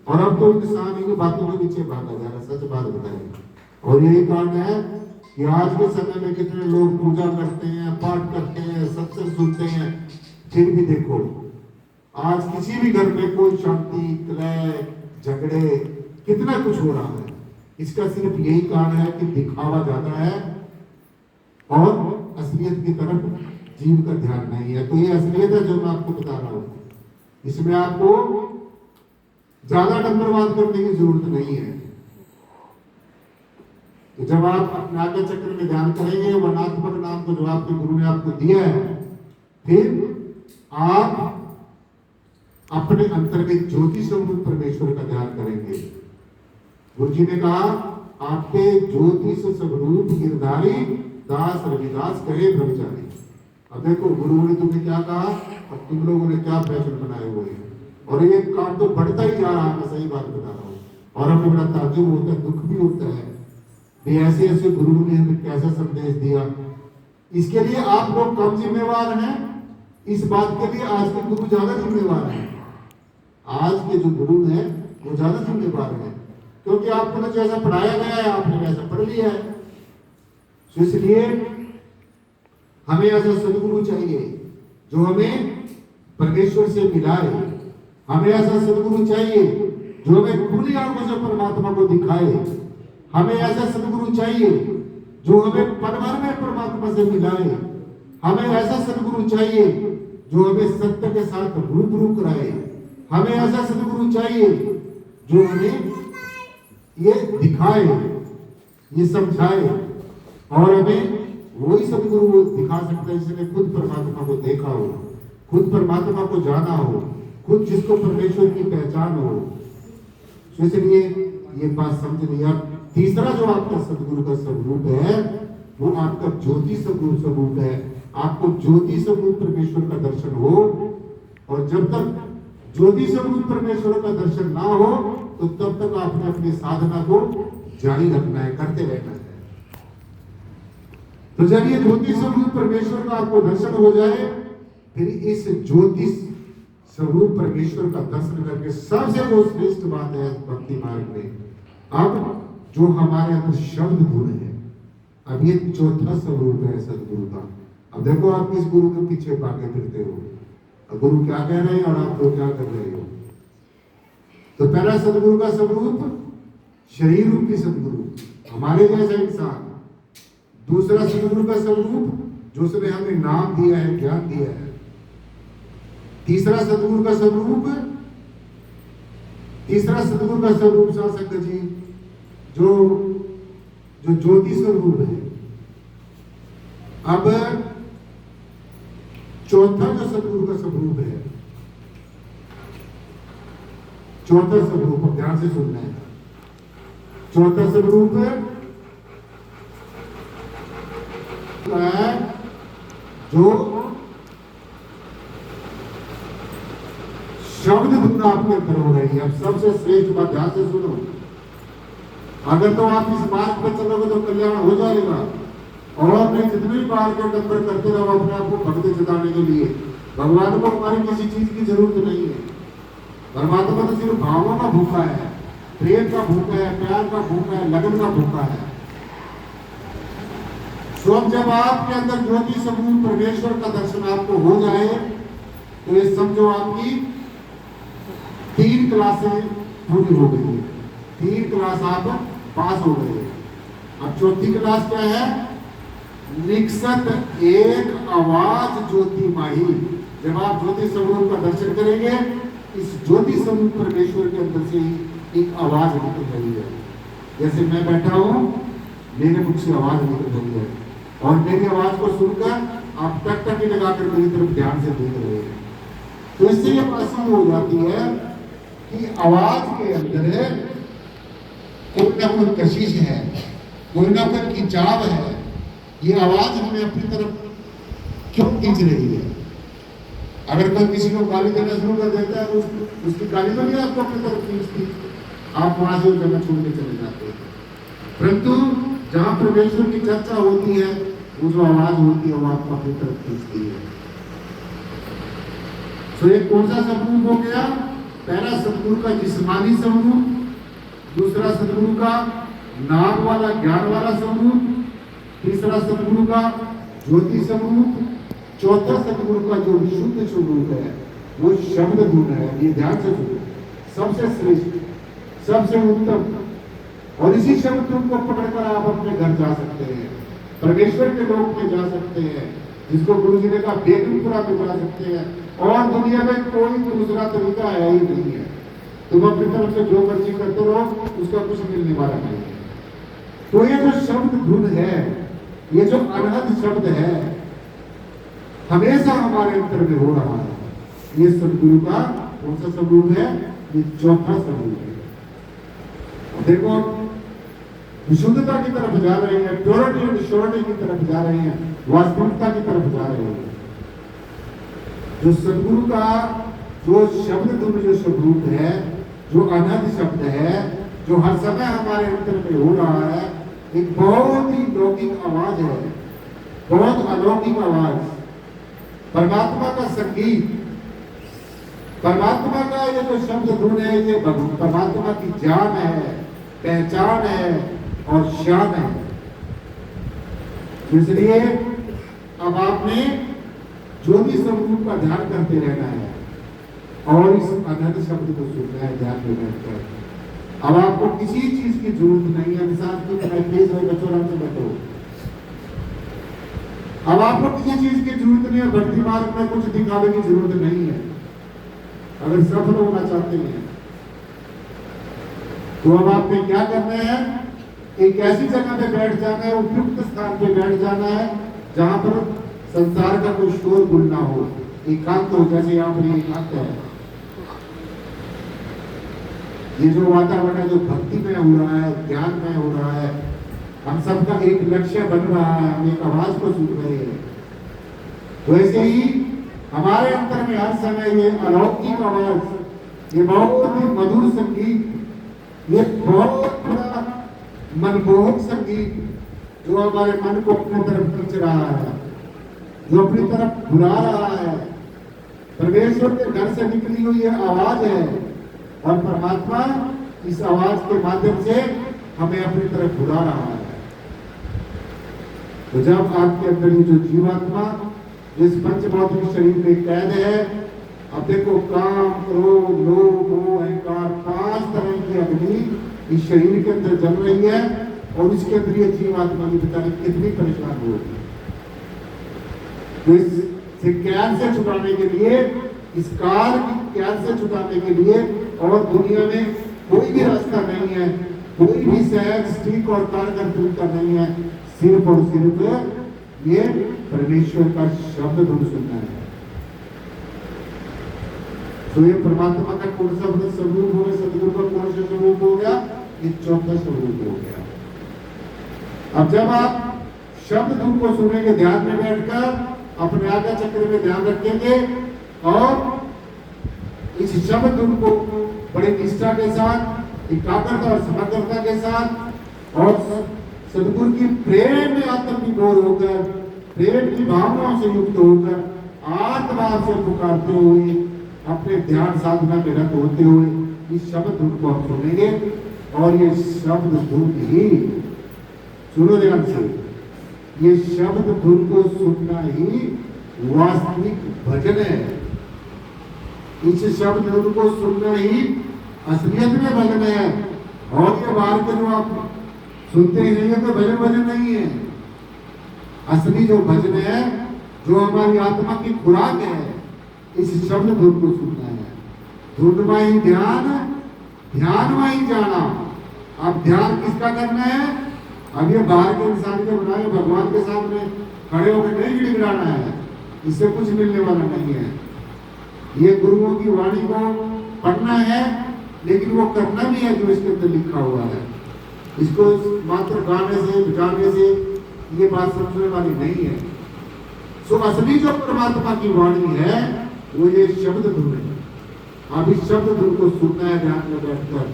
और अब तो इंसान इन्हीं बातों के पीछे भागा जा रहा है। सच बात बताएंगे। और यही कारण है कि आज के समय में कितने लोग पूजा करते हैं, पाठ करते हैं, सत्संग सुनते हैं, फिर भी देखो आज किसी भी घर में कोई शांति, कलह, झगड़े, कितना कुछ हो रहा है। इसका सिर्फ यही कारण है कि दिखावा ज्यादा है और असलियत की तरफ जीव का ध्यान नहीं है। तो ये असलियत है जो मैं आपको बता रहा हूं, इसमें आपको ज्यादा नंबरवाद करने की जरूरत नहीं है। तो जब आप अपने आज्ञा चक्र में ध्यान करेंगे, वर्णात्मक नाम को जो आपके गुरु ने आपको दिया है, फिर आप अपने अंतर्गत ज्योति स्वरूप परमेश्वर का ध्यान करेंगे। गुरु जी ने कहा, आपके ज्योतिष स्वरूप गिरधारी दास रविदास कहे ब्रह्मचारी। अब देखो गुरु ने तुम्हें क्या कहा और तुम लोगों ने क्या फैशन बनाए हुए हैं, और ये काम तो बढ़ता ही जा रहा है। मैं सही बात बता रहा हूँ। और हमें बड़ा ताज्जुब होता है, दुख भी होता है भी ऐसे ऐसे गुरु ने हमें कैसा संदेश दिया। इसके लिए आप लोग कम जिम्मेवार हैं, इस बात के लिए आज के गुरु ज्यादा जिम्मेवार हैं। आज के जो गुरु हैं वो ज्यादा जिम्मेवार हैं, क्योंकि आपको तो जैसा पढ़ाया गया है आपने वैसा पढ़ लिया है। तो इसलिए हमें ऐसा सदगुरु चाहिए जो हमें परमेश्वर से मिलाए। हमें ऐसा सदगुरु चाहिए जो हमें खुली आंखों से परमात्मा को दिखाए। हमें ऐसा सदगुरु चाहिए जो हमें पल भर में परमात्मा से मिलाए। हमें ऐसा सदगुरु चाहिए जो हमें सत्य के साथ रूबरू कराए। हमें ऐसा सदगुरु चाहिए जो हमें ये दिखाए, ये समझाए, और हमें वही सदगुरु वो दिखा सकता है जिसने खुद परमात्मा को देखा हो, खुद परमात्मा को जाना हो, खुद जिसको परमेश्वर की पहचान हो। तो इसलिए ये बात समझ लिया। तीसरा जो आपका सदगुरु का स्वरूप है वो आपका ज्योति स्वरूप है। आपको ज्योति स्वरूप परमेश्वर का दर्शन हो, और जब तक ज्योति स्वरूप परमेश्वर का दर्शन ना हो तो तब तक आपने अपनी साधना को जारी रखना है, करते रहना है। तो जब ये ज्योति स्वरूप परमेश्वर का आपको दर्शन हो जाए, फिर इस ज्योति स्वरूप परमेश्वर का दर्शन करके सबसे जो श्रेष्ठ बात है भक्ति मार्ग में, अब जो हमारे अंदर शब्द गुण है, अब ये चौथा स्वरूप है सदगुरु का। अब देखो आप किस गुरु के पीछे भागे फिरते हो, गुरु क्या कह रहे हैं और आप लोग क्या कर रहे हो। तो पहला सदगुरु का स्वरूप शरीर रूपी सदगुरु, हमारे जैसा इंसान। दूसरा सदगुरु का स्वरूप जो उसने हमें नाम दिया है, ज्ञान दिया है। तीसरा सदगुरु का स्वरूप, तीसरा सदगुरु का स्वरूप संगत जी जो जो ज्योति स्वरूप है। अब चौथा जो सदगुरु का स्वरूप है, चौथा स्वरूप ध्यान से सुनना है। चौथा स्वरूप है जो शब्द धुन आपके अंदर हो रही है। अब सबसे श्रेष्ठ बात ध्यान से सुनो, अगर तो आप इस मार्ग पर चलोगे तो कल्याण हो जाएगा, और अपने जितने भी बार के नंबर करते रहो अपने आप को भक्ति जताने के लिए। भगवान को हमारी किसी चीज की जरूरत नहीं है। परमात्मा तो सिर्फ भावों का भूखा है, प्रेम का भूखा है, प्यार का भूखा है, लगन का भूखा है। तो जब आपके अंदर ज्योति स्वरूप परमेश्वर का दर्शन आपको हो जाए तो ये समझो आपकी 3 क्लासें पूरी हो गई है। 3 क्लास आप पास हो गए। अब चौथी क्लास क्या है? निकसत एक आवाज ज्योति माही। जब आप ज्योति स्वरूप का दर्शन करेंगे इस ज्योति स्वरूप परमेश्वर के अंदर से ही एक आवाज निकल रही है। जैसे मैं बैठा हूं, मेरे मुख से आवाज निकल रही है और मेरी आवाज को सुनकर आप टकटकी लगाकर मेरी तरफ ध्यान से देख रहे हैं। तो इससे ये बात सिद्ध हो जाती है कि आवाज के अंदर कोई ना कोई कशिश है, कोई ना कोई खिंचाव है। ये आवाज हमें अपनी तरफ क्यों खींच रही है? अगर कोई किसी को गाली देना शुरू कर देता है तो उसकी गाली तो नहीं आपको अपनी तरफ खींचती, आप वहां से जगह छोड़ के चले जाते हैं। परंतु जहां परमेश्वर की चर्चा होती है, वो जो आवाज होती है वो आपको अपनी तरफ खींचती है। तो एक कौन सा स्वरूप हो गया? पहला सदगुरु का जिस्मानी स्वरूप, दूसरा सदगुरु का नाम वाला ज्ञान वाला स्वरूप, तीसरा सदगुरु का ज्योति स्वरूप, चौथा सदगुरु का जो विशुद्ध स्वरूप है वो शब्द गुण है। ये ध्यान से सुनो, सबसे श्रेष्ठ, सबसे उत्तम, और इसी शब्द गुण को पकड़कर आप अपने घर जा सकते हैं, परमेश्वर के लोक में जा सकते हैं, जिसको गुरु जी ने कहा बेगमपुरा में जा सकते हैं, और दुनिया में कोई दूसरा तरीका है ही नहीं है। तुम अपनी तरफ से जो मर्जी करते रहो, उसका कुछ मिलने वाला नहीं है। तो ये जो शब्द गुण है, ये जो अनहद शब्द है, हमेशा हमारे अंतर में हो रहा है। ये सदगुरु का कौन सा स्वरूप है? ये चौथा स्वरूप है। देखो, विशुद्धता की तरफ जा रहे हैं, प्योरिटी और श्योरिटी की तरफ जा रहे हैं, वास्तविकता की तरफ जा रहे हैं। जो सदगुरु का जो शब्द गुण जो स्वरूप है, जो अनहद शब्द है, जो हर समय हमारे अंतर में हो रहा है, एक बहुत ही लौकिक आवाज है, बहुत अलौकिक आवाज, परमात्मा का संगीत, परमात्मा का ये जो शब्द गुण है, ये परमात्मा की जान है, पहचान है और शान है। इसलिए अब आपने ज्योति स्वरूप का ध्यान करते रहना है और इस अनहद शब्द को सुनना है ध्यान में बैठकर। अब आपको किसी चीज की जरूरत नहीं है, इंसान की तेज हो बच्चों आराम से बैठो। अब आपको किसी चीज की जरूरत नहीं है, भक्ति मार्ग में कुछ दिखावे की जरूरत नहीं है। अगर सफल होना चाहते हैं तो अब आपने क्या करना है? एक ऐसी जगह पे बैठ जाना है, उपयुक्त स्थान पे बैठ जाना है, जहां पर संसार का कोई शोर गुल ना हो, एकांत हो, जैसे यहाँ पर एकांत है। ये जो वातावरण है, जो भक्ति में हो रहा है, ज्ञान में हो रहा है, हम सबका एक लक्ष्य बन रहा है, हम एक आवाज को सुन रहे हैं। वैसे ही हमारे अंतर में हर समय ये अलौकिक आवाज, ये बहुत ही मधुर संगीत, ये बहुत बड़ा मनमोहक संगीत, जो हमारे मन को अपनी तरफ खींच रहा है, जो अपनी तरफ बुला रहा है, परमेश्वर के घर से निकली हुई ये आवाज है, और परमात्मा इस आवाज के माध्यम से हमें अपनी तरफ बुला रहा है। तो जब आपके अंदर ये जो जीवात्मा जिस पंचभौतिक शरीर में कैद है, अब देखो, काम, क्रोध, लोभ, मोह, अहंकार, 5 तरह की अग्नि इस शरीर के अंदर जल रही है, और इसके अंदर ये जीवात्मा की बेचारी कितनी परेशान होगी। तो इस कैद से छुड़ाने के लिए, इस काल की कैद से छुड़ाने के लिए और दुनिया में कोई भी रास्ता नहीं है, कोई भी सहज, ठीक और कारगर तरीका नहीं है, सिर्फ और सिर्फ ये परमेश्वर का शब्द धुन सुनना है। तो ये परमात्मा का कौन सा स्वरूप हो गया? सदगुरु का कौन सा स्वरूप हो गया? ये चौथा स्वरूप हो गया। अब जब आप शब्द धुन को सुनेंगे ध्यान में बैठकर, अपने आज्ञा चक्र में ध्यान रखेंगे और इस शब्द धुन को बड़ी निष्ठा के साथ, एकाग्रता और समग्रता के साथ और सदगुरु की प्रेम में आत्मविभोर होकर, प्रेम की भावनाओं से युक्त होकर, आत्मभाव से पुकारते हुए, अपने ध्यान साधना में रत होते हुए इस शब्द धुन को हम सुनेंगे। और ये शब्द धुन ही, सुनो ध्यान से, ये शब्द धुन को सुनना ही वास्तविक भजन है। इस शब्द धुन को सुनना ही असलियत में भजन है। और ये बाहर के जो आप सुनते ही नहीं है तो भजन नहीं है। असली जो भजन है, जो हमारी आत्मा की खुराक है, इस शब्द धुन को सुनना है। धुंधमाई ध्यान, ध्यान माई जाना। अब ध्यान किसका करना है? अब ये बाहर के इंसान के बनाए भगवान के सामने खड़े होकर नहीं गिड़गिड़ाना है, इससे कुछ मिलने वाला नहीं है। ये गुरुओं की वाणी को पढ़ना है, लेकिन वो करना भी है जो इसके अंदर लिखा हुआ है। इसको मात्र गाने से बजाने से ये बात समझने वाली नहीं है। सो असली जो परमात्मा की वाणी है वो ये शब्द धुन है। अब इस शब्द धुन को सुनना है ध्यान में बैठकर।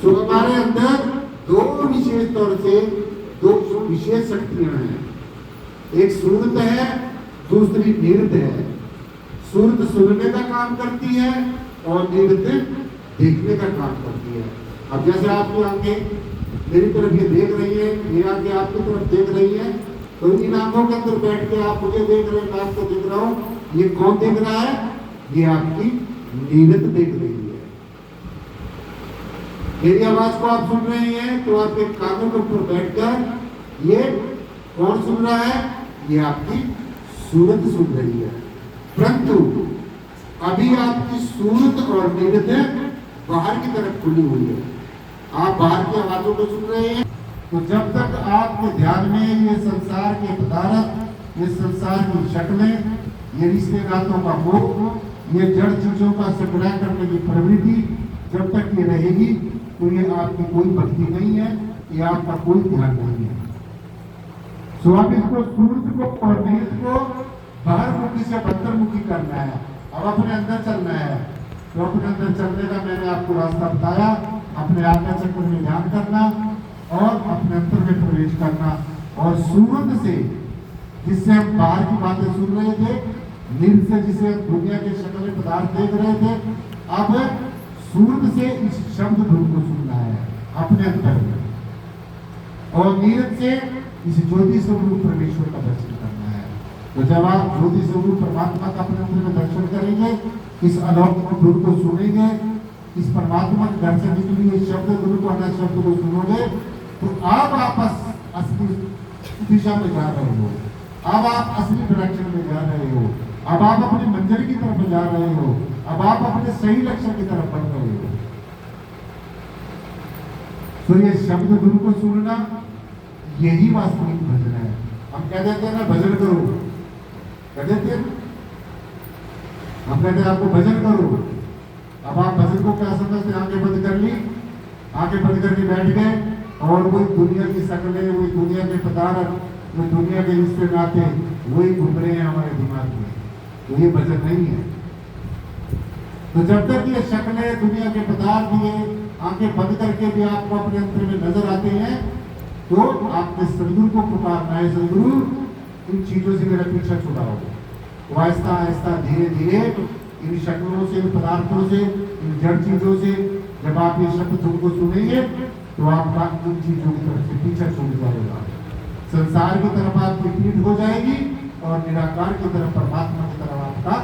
सो हमारे अंदर दो विशेष तौर से दो विशेष शक्तियां हैं, एक सूरत है, दूसरी निरत है। सूरत सुनने का काम करती है और निरत देखने का काम करती है। अब जैसे आपकी आंखें मेरी तरफ ये देख रही है, ये आंखें आपकी तरफ देख रही है, तो इन आंखों के अंदर बैठ के आप मुझे देख रहे हैं, मैं आपको देख रहा हूँ। ये कौन देख रहा है? ये आपकी नीरत देख रही है। मेरी आवाज को आप सुन रहे हैं तो आपके कानों के ऊपर बैठकर ये कौन सुन रहा है? ये आपकी सूरत सुन रही है। परंतु अभी आपकी सूरत और नीरत बाहर की तरफ खुली हुई है, आप बाहर की आवाजों को सुन रहे हैं। तो जब तक आपके ध्यान में ये संसार के पदार्थ, ये संसार की शक्लें, ये रिश्ते नातों का मोह, ये जड़ चीजों का संग्रह करने की प्रवृत्ति जब तक ये रहेगी तो ये आपकी कोई भक्ति नहीं है, ये आपका कोई ध्यान नहीं है। स्वामी को सूरज को और नीरत को बाहर मुखी से अंतर्मुखी करना है। अब अपने अंदर चलना है, तो अपने अंदर चलने का मैंने आपको रास्ता बताया। अपने आज्ञा चक्र में ध्यान करना और अपने अंतर में प्रवेश करना, और सूरत से जिससे हम बाहर की बातें सुन रहे थे, नीरत से जिसे दुनिया के शक्ल पदार्थ देख रहे थे, अब सूरत से इस शब्द धुन को सुनना है अपने अंतर में, और नीरत से इस ज्योति स्वरूप परमेश्वर का दर्शन करना है। तो जब आप ज्योति स्वरूप परमात्मा का अपने अंतर में दर्शन करेंगे, इस अलौकिक धुन को सुनेंगे, इस परमात्मा के दर्शन के लिए शब्द धुन को अनंत शब्द को सुनोगे, तो आप वापस असली दिशा में जा रहे हो, अब आप असली डायरेक्शन में जा रहे हो, अब आप अपनी मंजिल की तरफ जा रहे हो, अब आप अपने सही लक्ष्य की तरफ बढ़ रहे हो। तो ये शब्द धुन को सुनना यही वास्तविक भजन है। हम कह देते हैं ना भजन करो, कह देते हैं, हम कहते हैं आपको भजन करो। अब आप भजन को क्या समझते? आंखें बंद कर ली, आंखें बंद करके बैठ गए और वही दुनिया की शक्लें, वही दुनिया के पदार्थ, वही दुनिया के रिश्ते नाते वही घूम रहे हैं हमारे दिमाग में। तो ये भजन नहीं है। तो जब तक ये शक्लें, दुनिया के पदार्थ, ये आंखें बंद करके भी आपको अपने अंतर में नजर आते हैं, तो आपने सदगुरु को पुकारना है, सदगुरु इन चीजों से मेरा पीछा छुड़ाओ। वो आहिस्ता आहिस्ता धीरे धीरे इन शक्लों से, इन पदार्थों से, इन जड़ चीजों से जब आप ये शब्द धुन को सुनेंगे तो आपका इन चीजों की तरफ से पीछा छूट जाएगा। संसार की तरफ आपकी पीठ हो जाएगी और निराकार की तरफ, परमात्मा की तरफ आपका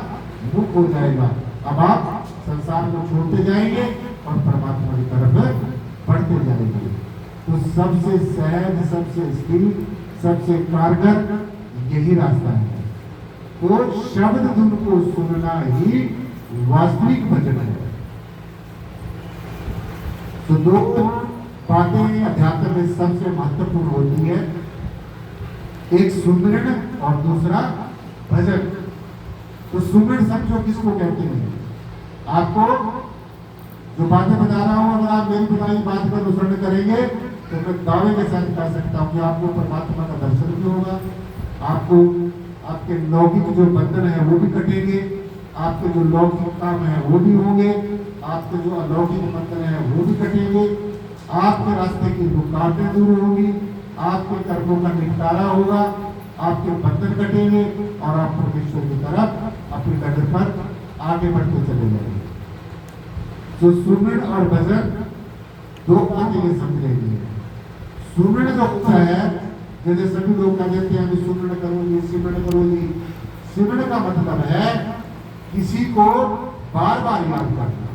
मुख हो जाएगा। अब आप संसार को छोड़ते जाएंगे और परमात्मा की तरफ बढ़ते जाएंगे। तो सबसे सहज, सबसे स्थिर, सबसे कारगर यही रास्ता है। तो शब्द धुन को सुनना ही वास्तविक भजन है। तो दो बातें अध्यात्म में सबसे महत्वपूर्ण होती है, एक सुमरण और दूसरा भजन। तो सुमरण समझो किसको कहते हैं? आपको जो बातें बता रहा हूं, अगर आप मेरी बताई बात पर अनुसरण करेंगे तो मैं दावे के साथ कह सकता हूं कि आपको परमात्मा का दर्शन भी होगा, आपको आपके लौकिक जो बंधन है वो भी कटेंगे, आपके जो लौकिक काम है वो भी होंगे, आपके जो अलौकिक बंधन है वो भी कटेंगे, आपके रास्ते की रुकावटें दूर होंगी, आपके कर्मों का निपटारा होगा, आपके बंधन कटेंगे और आप परमेश्वर की तरफ अपनी डगर पर आगे बढ़ते चले जाएंगे। तो सुमरण और भजन दो बातें ये समझेंगे। सुमरण जो होता है, जैसे सभी लोग कह देते हैं सुमरण करो जी, सिमरण करो जी। सिमरण का मतलब है किसी को बार बार याद करना।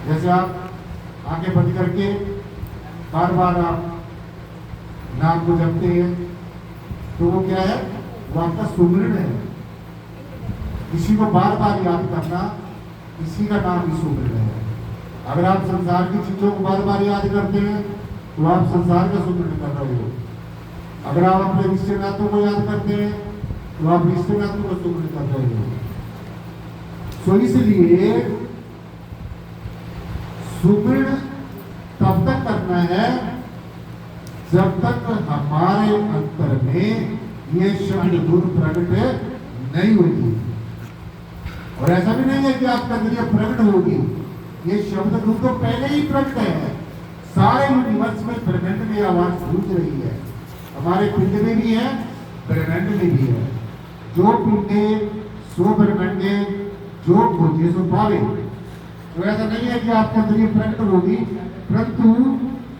जैसे आप आंखें बंद करके बार बार आप नाम को जपते हैं, तो वो क्या है? वो आपका सुमरण है। किसी को बार बार याद करना इसी का नाम ही सुमरण है। अगर आप संसार की चीजों को बार बार याद करते हैं तो आप संसार का सुमरण कर रहे हो। अगर आप अपने रिश्ते नातों को याद करते हैं तो आप रिश्ते नातों का सुमरण कर रहे हो। तो इसलिए सुमरण तब तक करना है जब तक हमारे अंतर में ये शब्द गुण प्रकट नहीं होगी। और ऐसा भी नहीं है कि आपका अंदर प्रकट होगी, ये शब्द गुण तो पहले ही प्रकट है। सारे यूनिवर्स में ब्रह्मांड में आवाज गूंज रही है, हमारे पिंड में भी है, ब्रह्मांड में भी है। जो पिंडे सो ब्रह्मांडे, जो खोजे सो पावे। तो ऐसा नहीं है कि आपके अंदर ये प्रकट होगी, परंतु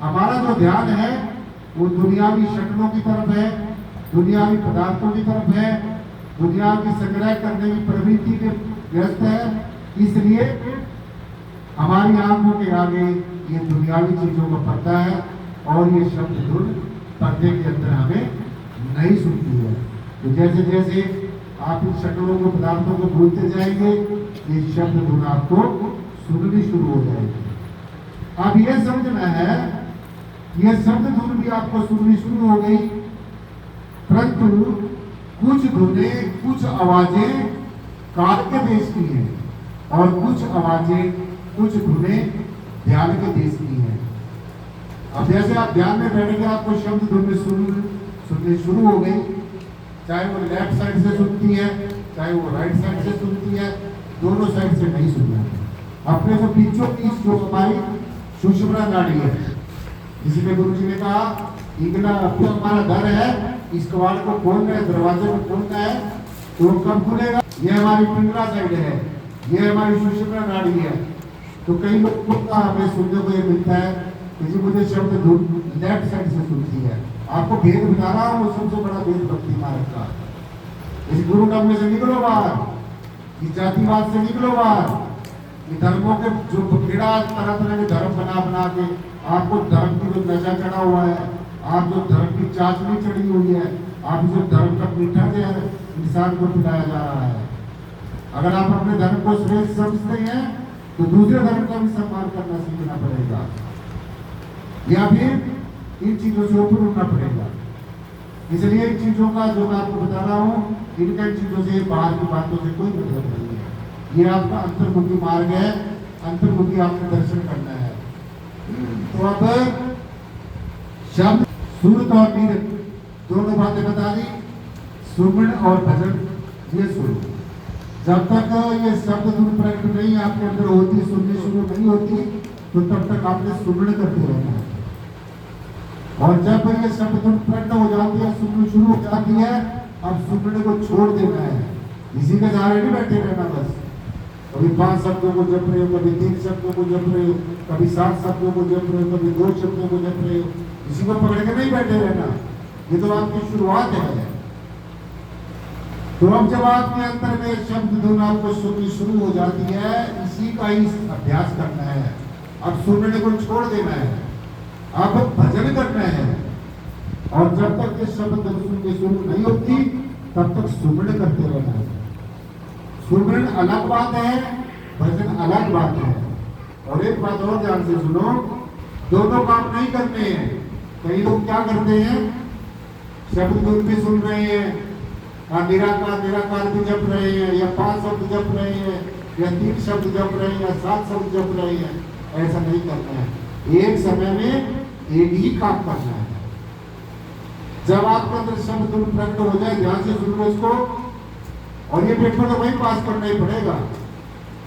हमारा जो ध्यान है वो दुनियावी शक्लों की तरफ है, दुनियावी पदार्थों की तरफ है, दुनिया की संग्रह करने की प्रवृत्ति के व्यस्त है। इसलिए हमारी आंखों के आगे ये दुनियावी चीजों का पर्दा है और ये शब्द धुन पर्दे के अंदर हमें नहीं सुनती है। तो जैसे जैसे आप इन शक्लों को पदार्थों को भूलते जाएंगे, ये शब्द धुन आपको सुननी शुरू हो जाएगी। अब यह समझना है, यह शब्द धुन भी आपको सुननी शुरू हो गई, परंतु कुछ धुनें, कुछ आवाजें काल के देश की हैं और कुछ आवाजें, कुछ धुनें ध्यान के देश की हैं। अब जैसे आप ध्यान में बैठेंगे आपको शब्द धुनें सुननी शुरू हो गई, चाहे वो लेफ्ट साइड से सुनती है, चाहे वो राइट साइड से सुनती है, दोनों साइड से नहीं सुनना है। अपने जो बीचों की जो हमारी सुषुम्ना नाड़ी है, इसलिए गुरु जी ने कहा इतना अपना हमारा घर है, इस कवाड़ को खोलना है, दरवाजे को खोलना है, तो कब खुलेगा? ये हमारी पिंगला साइड है, ये हमारी सुषुम्ना नाड़ी है। तो कई लोग को हमें सुनने को ये मिलता है कि मुझे शब्द धुन लेफ्ट साइड से सुनती है। आपको भेद बता रहा हूँ, सबसे बड़ा भेद भक्ति मार्ग का। इस गुरु नाम में से निकलो बाहर, इस जातिवाद से निकलो बाहर, ये धर्मों के जो बखेड़ा तरह तरह के धर्म बना बना के आपको धर्म की जो नशा चढ़ा हुआ है, आप जो धर्म की चाशनी चढ़ी हुई है, आप जो धर्म का मीठा जहर इंसान को पिलाया जा रहा है। अगर आप अपने धर्म को श्रेष्ठ समझते हैं तो दूसरे धर्म का भी सम्मान करना सीखना पड़ेगा, या फिर इन चीजों से ऊपर उठना पड़ेगा। इसलिए इन चीजों का जो मैं आपको बता रहा हूँ, इनका इन चीजों से, बाहर की बातों से कोई मतलब नहीं है। ये आपका अंतर्मुखी मार्ग है, अंतर्मुखी आपको दर्शन करना है। तो अब शब्द, सुरत और नीर दोनों बातें बता दी, सुमन और भजन, ये सुनो। जब तक ये शब्द धुन प्रकट नहीं आपके अंदर होती, सुननी शुरू नहीं होती, तो तब तक आपने सुमन करते रहना है। और जब ये शब्द धुन प्रकट हो जाती है, सुननी शुरू हो जाती है, अब सुनने को छोड़ देना है। इसी के सहारे नहीं बैठे रहना बस। कभी 5 शब्दों को जप रहे हो, कभी 3 शब्दों को जप रहे हो, कभी 7 शब्दों को जप रहे हो, कभी 2 शब्दों को जप रहे हो, इसी को पकड़ के नहीं बैठे रहना। ये तो आपकी शुरुआत है। तो अब जब आपके अंदर में शब्द धुन आपको सुननी शुरू हो जाती है, इसी का ही अभ्यास करना है। अब सुनने को छोड़ देना है, अब भजन करना है। और जब तक ये शब्द सुननी शुरू नहीं होती तब तक सुमरण करते रहना है। सुमरण अलग बात है, भजन अलग बात है। और एक बात और ध्यान से सुनो, दोनों काम नहीं करते हैं। कई लोग क्या करते हैं, शब्द धुन भी सुन रहे हैं, निराकार निराकार भी जप रहे हैं, या 5 शब्द जप रहे हैं, या 3 शब्द जप रहे हैं, या 7 शब्द जप रहे हैं। ऐसा नहीं करना है। एक समय में एक ही काम करना है। जब आपके अंदर शब्द धुन प्रकट हो जाए, ध्यान से सुनो इसको, और ये पेपर तो वही पास करना ही पड़ेगा,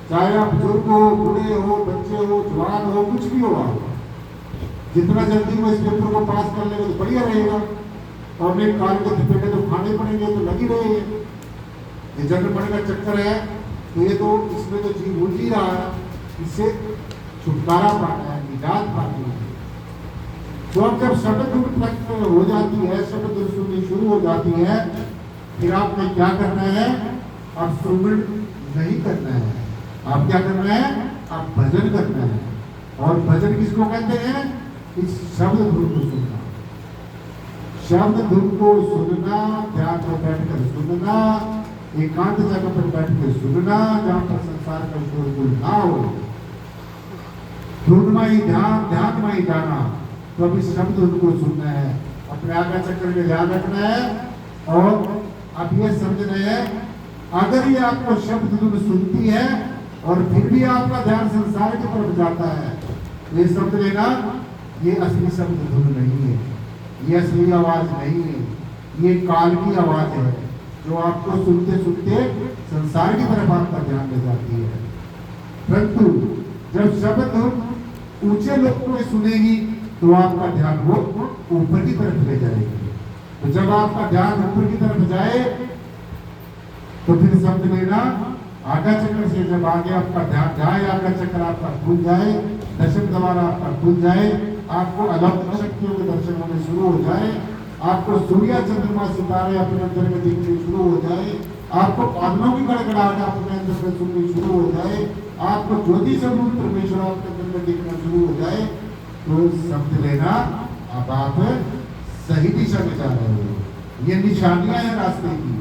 चाहे आप बुजुर्ग हो, बूढ़े हो, बच्चे हो, जवान हो, कुछ भी हो। जितना जल्दी वो इस पेपर को पास कर लेगा तो बढ़िया रहेगा। और नहीं काल के पेटे तो खाने पड़ेंगे, तो लगी रहे। ये जन्म मरण का चक्कर है, तो ये तो इसमें तो जीव उलझ ही रहा है। इससे छुटकारा पाना है, निजात पानी है। तो अब जब शब्द धुन प्रकट हो जाती है, शब्द धुन सुननी शुरू हो जाती है, फिर आपने क्या करना है, अब सुमरण नहीं करना है। आप क्या करना है, आप भजन करना है। और भजन किसको कहते हैं, इस शब्द धुन को सुनना। शब्द धुन को सुनना, ध्यान में बैठकर सुनना, एकांत जगह पर बैठकर सुनना, जहाँ पर संसार का शोरगुल ना हो। ध्रुव में ही ध्यान, ध्यान में ही जाना। तो अभी शब्द उनको सुनना है, अपने आज्ञा चक्र में ध्यान रखना है। और अब ये समझना है, अगर ये आपको शब्द धुन सुनती है और फिर भी आपका ध्यान संसार की तरफ जाता है, ये समझ लेना ये असली शब्द धुन नहीं है, ये असली आवाज नहीं है, ये काल की आवाज है जो आपको सुनते सुनते संसार की तरफ आपका ध्यान ले जाती है। परंतु जब शब्द धुन ऊंचे लोगों में सुनेगी तो आपका ध्यान वो ऊपर की तरफ ले जाएगी। तो जब आपका ध्यान ऊपर की तरफ जाए तो फिर समझ लेना आज्ञा चक्र से जब आगे आपका ध्यान जाए, आज्ञा चक्र आपका खुल जाए, दशम द्वार आपका खुल जाए, आपको अलौकिक शक्तियों के दर्शन होने शुरू हो जाए, आपको सूर्य चंद्रमा सितारे अपने अंदर में दिखने शुरू हो जाए, आपको बादलों की गड़गड़ाहट अपने अंदर में सुननी शुरू हो जाए, आपको ज्योति स्वरूप परमेश्वर आपके अंदर में दिखना शुरू हो जाए, तो समझ लेना अब आप सही दिशा में जा रहे हो। ये निशानियां हैं रास्ते की।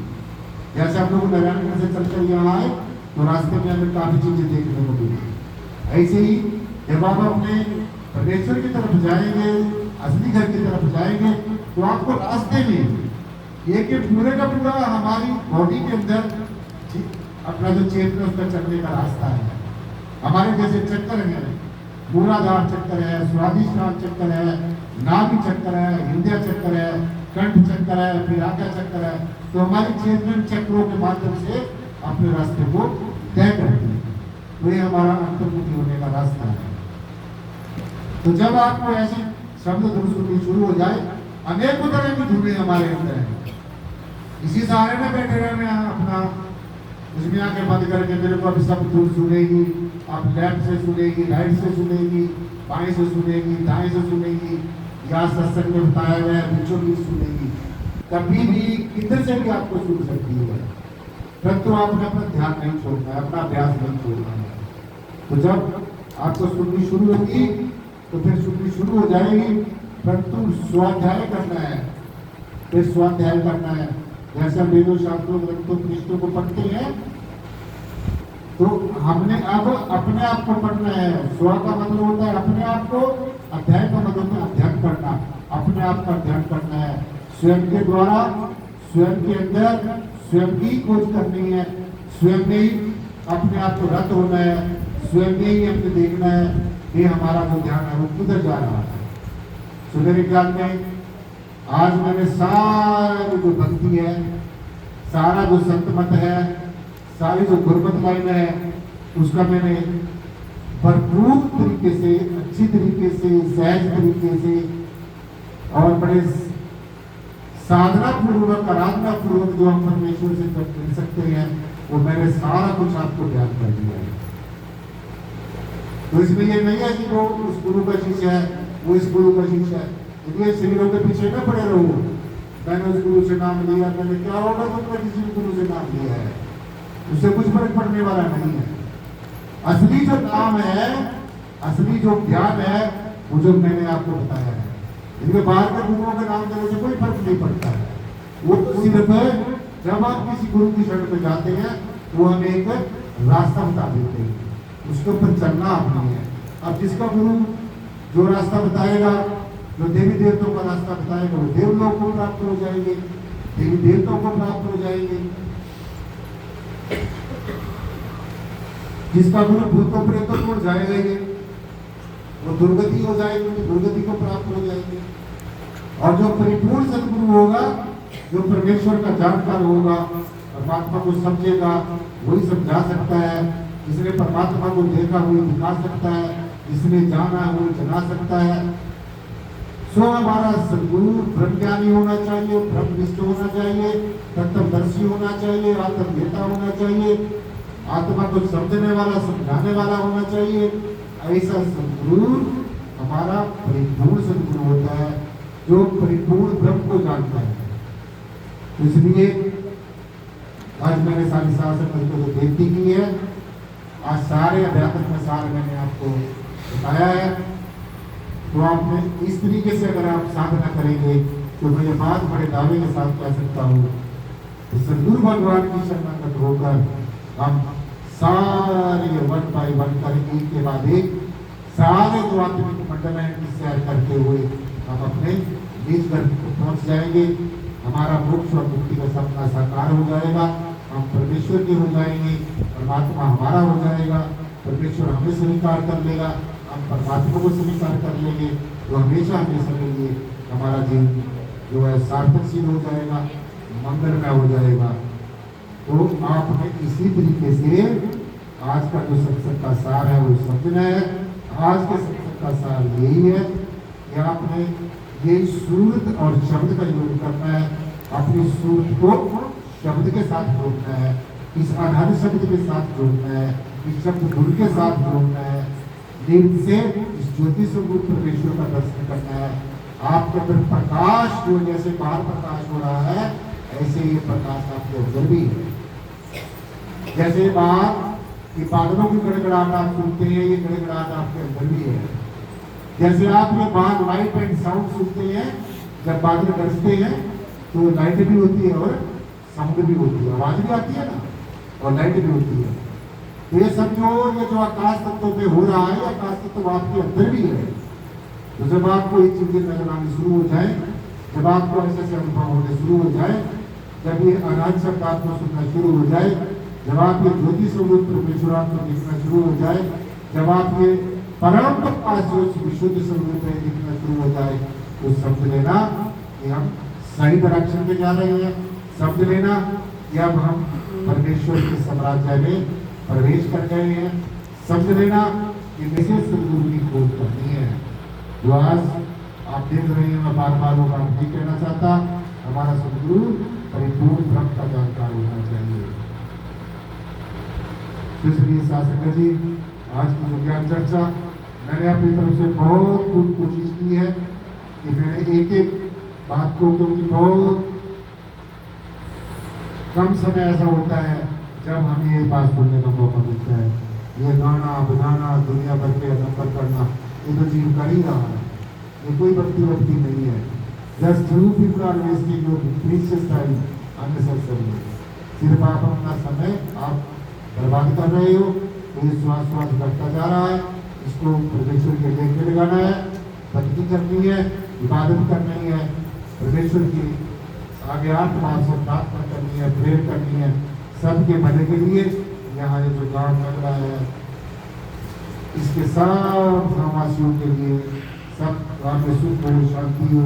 जैसे आप लोग नारायणगढ़ से चलकर यहाँ आए तो रास्ते में हमें काफी चीजें देखने को मिली। ऐसे ही जब आप अपने परमेश्वर की तरफ जाएंगे, असली घर की तरफ जाएंगे, तो आपको रास्ते में एक पूरे का पूरा हमारी बॉडी के अंदर अपना जो चेतना उसका चलने का रास्ता है। हमारे जैसे चक्कर है, मूलाधार चक्कर है, स्वादिष्ठान चक्कर है, नाभि चक्कर है, हृदय चक्कर है, कंठ चक्कर है, फिर आज्ञा चक्कर है। तो हमारी चेतन चक्रों के माध्यम से अपने रास्ते को तय करती है। तो ये हमारा अंतर्मुखी होने का रास्ता है। तो जब आपको ऐसी शब्द धुन सुननी शुरू हो जाए, अनेकों तरह की धुनें हमारे अंदर है, इसी सहारे में बैठे रहना अपना, उसमें आके बंद करके मेरे को अभी सब धुन सुनेगी, आप लेफ्ट से सुनेगी, राइट से सुनेगी, बाएं से सुनेगी, दाएं से सुनेगी, या सत्संग में बताया गया बीचों बीच सुनेगी, कभी भी किधर से भी आपको सुन सकती है। परंतु आपने अपना ध्यान नहीं छोड़ना है, अपना अभ्यास नहीं छोड़ना है। तो जब आपको सुननी शुरू होगी तो फिर सुननी शुरू हो जाएगी, परंतु स्वाध्याय करना है, फिर स्वाध्याय करना है। जैसे हम वेदों शास्त्रों ग्रंथों कृष्णों को पढ़ते हैं, तो हमने अब अपने आप को पढ़ना है। स्व का मतलब होता है अपने आप को, अध्याय का मतलब है अध्ययन करना, अपने आप का अध्ययन करना है, स्वयं के द्वारा, स्वयं के अंदर स्वयं की खोज करनी है, स्वयं में ही अपने आप को रत होना है, स्वयं में ही अपने देखना है ये हमारा जो ध्यान है वो किधर जा रहा है। तो मेरे ख्याल में आज मैंने सारी जो भक्ति है, सारा जो संत मत है, सारी जो गुरमत लाइन है, उसका मैंने भरपूर तरीके से, अच्छी तरीके से, सहज तरीके से और बड़े साधना पूर्वक, आराधना पूर्वक जो हम परमेश्वर से मिल सकते हैं, वो मैंने सारा कुछ आपको ज्ञान कर दिया है। तो इसमें ये नहीं है कि वो उस गुरु का शिष्य है, वो इस गुरु का शिष्य है, इसलिए शरीरों के पीछे न पड़े रहो। मैंने उस गुरु से नाम लिया, मैंने क्या होगा तुमने किसी गुरु से नाम लिया है, उससे कुछ फर्क पड़ने वाला नहीं है। असली जो नाम है, असली जो ज्ञान है, वो जो मैंने आपको बताया है, इनके बाहर के गुरुओं के नाम देने से कोई फर्क नहीं पड़ता है। वो सिर्फ जब आप किसी गुरु की शरण में जाते हैं, वो हमें एक रास्ता बता देते हैं, उसके ऊपर चलना आपने है। अब जिसका गुरु जो रास्ता बताएगा, जो देवी देवताओं का रास्ता बताएगा, वो देवलोक को प्राप्त हो जाएंगे, देवी देवताओं को प्राप्त हो जाएंगे। जिसका गुरु भूतों प्रेतों को जाएगा, वो दुर्गति हो जाएगी, दुर्गति को प्राप्त हो जाएंगे। और जो परिपूर्ण सदगुरु होगा, जो परमेश्वर का जानकार होगा, परमात्मा को समझेगा, वही समझा सकता है। जिसने परमात्मा को देखा वही दिखा सकता है, जिसने जाना है वही जना सकता है। सो हमारा सदगुरु ब्रह्मज्ञानी होना चाहिए, ब्रह्मनिष्ठ होना चाहिए, तत्वदर्शी होना चाहिए, आत्मवेता होना चाहिए, आत्मा को समझने वाला, समझाने वाला होना चाहिए। ऐसा सदगुरु हमारा परिपूर्ण सदगुरु होता है, जो परिपूर्ण ब्रह्म को जानता है। इसलिए आज मैंने सारी शास्त्र को जो बेनती की है, आज सारे अध्यात्म में सारे मैंने आपको बताया है। तो आपने इस तरीके से अगर आप साधना करेंगे तो मैं ये बात बड़े दावे के साथ कह सकता हूँ, तो सदगुरु भगवान की शरणागत होकर हम सारे वन बाय वन कर एक के बाद एक सारे जो आत्मिक मंडल हैं शेयर करते हुए हम अपने निज घर पहुंच जाएंगे। हमारा मोक्ष और मुक्ति का सपना साकार हो जाएगा। हम परमेश्वर के हो जाएंगे, परमात्मा हमारा हो जाएगा, परमेश्वर हमें स्वीकार कर लेगा, हम परमात्मा को स्वीकार कर लेंगे, तो हमेशा हमेशा के लिए हमारा जीवन जो है सार्थक सिद्ध हो जाएगा, मंगलमय हो जाएगा। तो आपने इसी तरीके से आज का जो सत्संग का सार है वो समझना है। आज के सत्संग का सार यही है कि आपने ये सूरत और शब्द का योग करना है, अपनी सूरत को शब्द के साथ जोड़ना है, इस आधार शब्द के साथ जोड़ना है, इस शब्द गुरु के साथ जोड़ना है, नींद से इस ज्योति स्वरूप परमेश्वर का दर्शन करना है। आपके अंदर प्रकाश जो जैसे बाहर प्रकाश हो रहा है ऐसे ये प्रकाश आपके अंदर भी है। जैसे बाहर ये बादलों की गड़गड़ाहट आप सुनते हैं, ये गड़गड़ाहट आपके अंदर भी है। जैसे आप ये बाहर लाइट एंड साउंड सुनते हैं, जब बादल गरजते हैं तो लाइट भी होती है और साउंड भी होती है, आवाज भी आती है ना, और लाइट भी होती है। तो ये सब जो आकाश तत्व पे हो रहा है, आकाश तत्व आपके अंदर भी है। तो जब आपको ये चीजें नजर आनी शुरू हो जाए, जब आपको ऐसे ऐसे अनुभव होने शुरू हो जाए, जब ये अनाज शब्द आपको सुनना शुरू हो जाए, जब आप ये ज्योति स्वरूप परमेश्वर आपको दिखना शुरू हो जाए, जब आप ये परम प्रकाश जो विशुद्ध स्वरूप है दिखना शुरू हो जाए, तो समझ लेना कि हम सही डायरेक्शन में जा रहे हैं। समझ लेना कि अब हम परमेश्वर के साम्राज्य में प्रवेश कर गए हैं। समझ लेना कि विशेष सदगुरु की खोज करनी है। जो आज आप देख रहे हैं, मैं बार बार वो बात नहीं कहना चाहता, हमारा सदगुरु परिपूर्ण ब्रह्म का जानकार होना चाहिए। इसलिए शासक जी आज की जो ज्ञान चर्चा मैंने अपनी तरफ से बहुत खूब कोशिश की है कि मैंने एक एक बात को, क्योंकि बहुत कम समय ऐसा होता है जब हमें ये बात सुनने का मौका मिलता है। ये गाना बजाना दुनिया भर के नंबर करना ये तो जीव कर ही रहा है, ये कोई भक्ति नहीं है। Just you people are wasting your precious time unnecessary. सिर्फ आप अपना समय आप बर्बाद कर रहे हो, ये श्वास बढ़ता जा रहा है। इसको परमेश्वर के लेके लगाना है, भक्ति करनी है, इबादत करनी है, परमेश्वर की आगे आत्मा से प्रार्थना करनी है, प्रेयर करनी है, सबके भले के लिए। यहाँ ये जो गाँव लग रहा है इसके सब ग्रामवासियों के लिए, सब गाँव में सुख हो, शांति हो,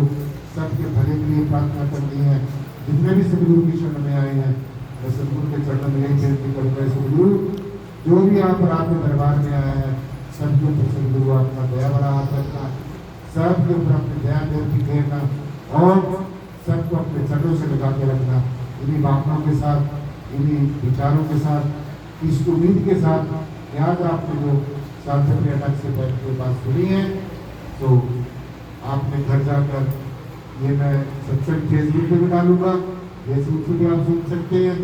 सबके भले के लिए प्रार्थना करनी है। जितने भी सदगुरु की शरण में आए हैं, मैं सदगुरु के चरणों में यही बेनती करूँगा, सदगुरु जो भी यहाँ पर आपके दरबार में आया है सबके ऊपर सदगुरु आपका दया भरा हाथ रखना, सबके ऊपर अपने दया की घेरना और सबको अपने चरणों से लगा के रखना। इन्हीं भावनाओं के साथ, इन्हीं विचारों के साथ, इस उम्मीद के साथ याद आपने जो शांति अटक से बैठ के बात सुनी है, तो आपने घर जाकर ये मैं सत्संग फेसबुक पे भी डालूंगा, फेसबुक पे भी आप सुन सकते हैं।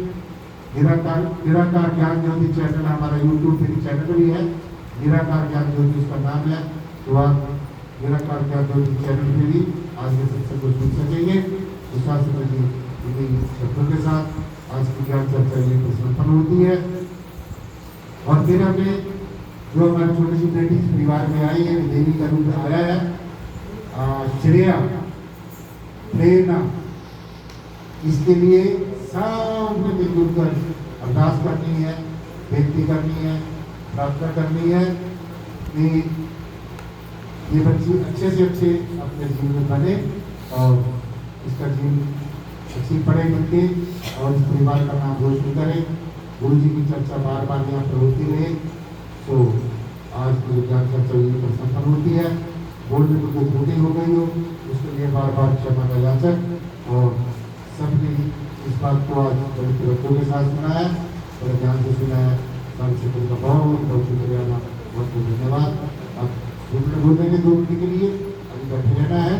निराकार ज्ञान ज्योति चैनल हमारा यूट्यूब पे चैनल भी है, निराकार ज्ञान ज्योति उसका नाम है। तो आप निराकार ज्ञान ज्योति चैनल पे भी आज के सत्संग को सुन सकेंगे। विश्वास करिए इन्हीं शब्दों के साथ आज की ज्ञान चर्चा ये संपन्न होती है। और फिर हमें जो हमारी छोटी सी बेटी परिवार में आई है, देवी का रूप आया है, श्रेया प्रेरणा, इसके लिए सबने मिलजुल कर अरदास करनी है, बेनती करनी है, प्रार्थना करनी है कि ये बच्ची अच्छे से अच्छे अपने जीवन में बने और इसका जीवन अच्छी पढ़े लिखे और इस परिवार का नाम रोशन करे। गुरु जी की चर्चा बार बार यहाँ पर होती रहे। तो आज की ज्ञान चर्चा पर संपन्न होती है। बोलने में कोई त्रुटि हो गई हो उसके लिए बार बार क्षमा का याचक। और सबने इस बात को आज पवित्र रखों के साथ सुना है, बड़े ध्यान से सुना है। का बहुत बहुत शुक्रिया, बहुत बहुत धन्यवाद। आप बोलने के 2 मिनट के लिए अभी बैठे रहना है।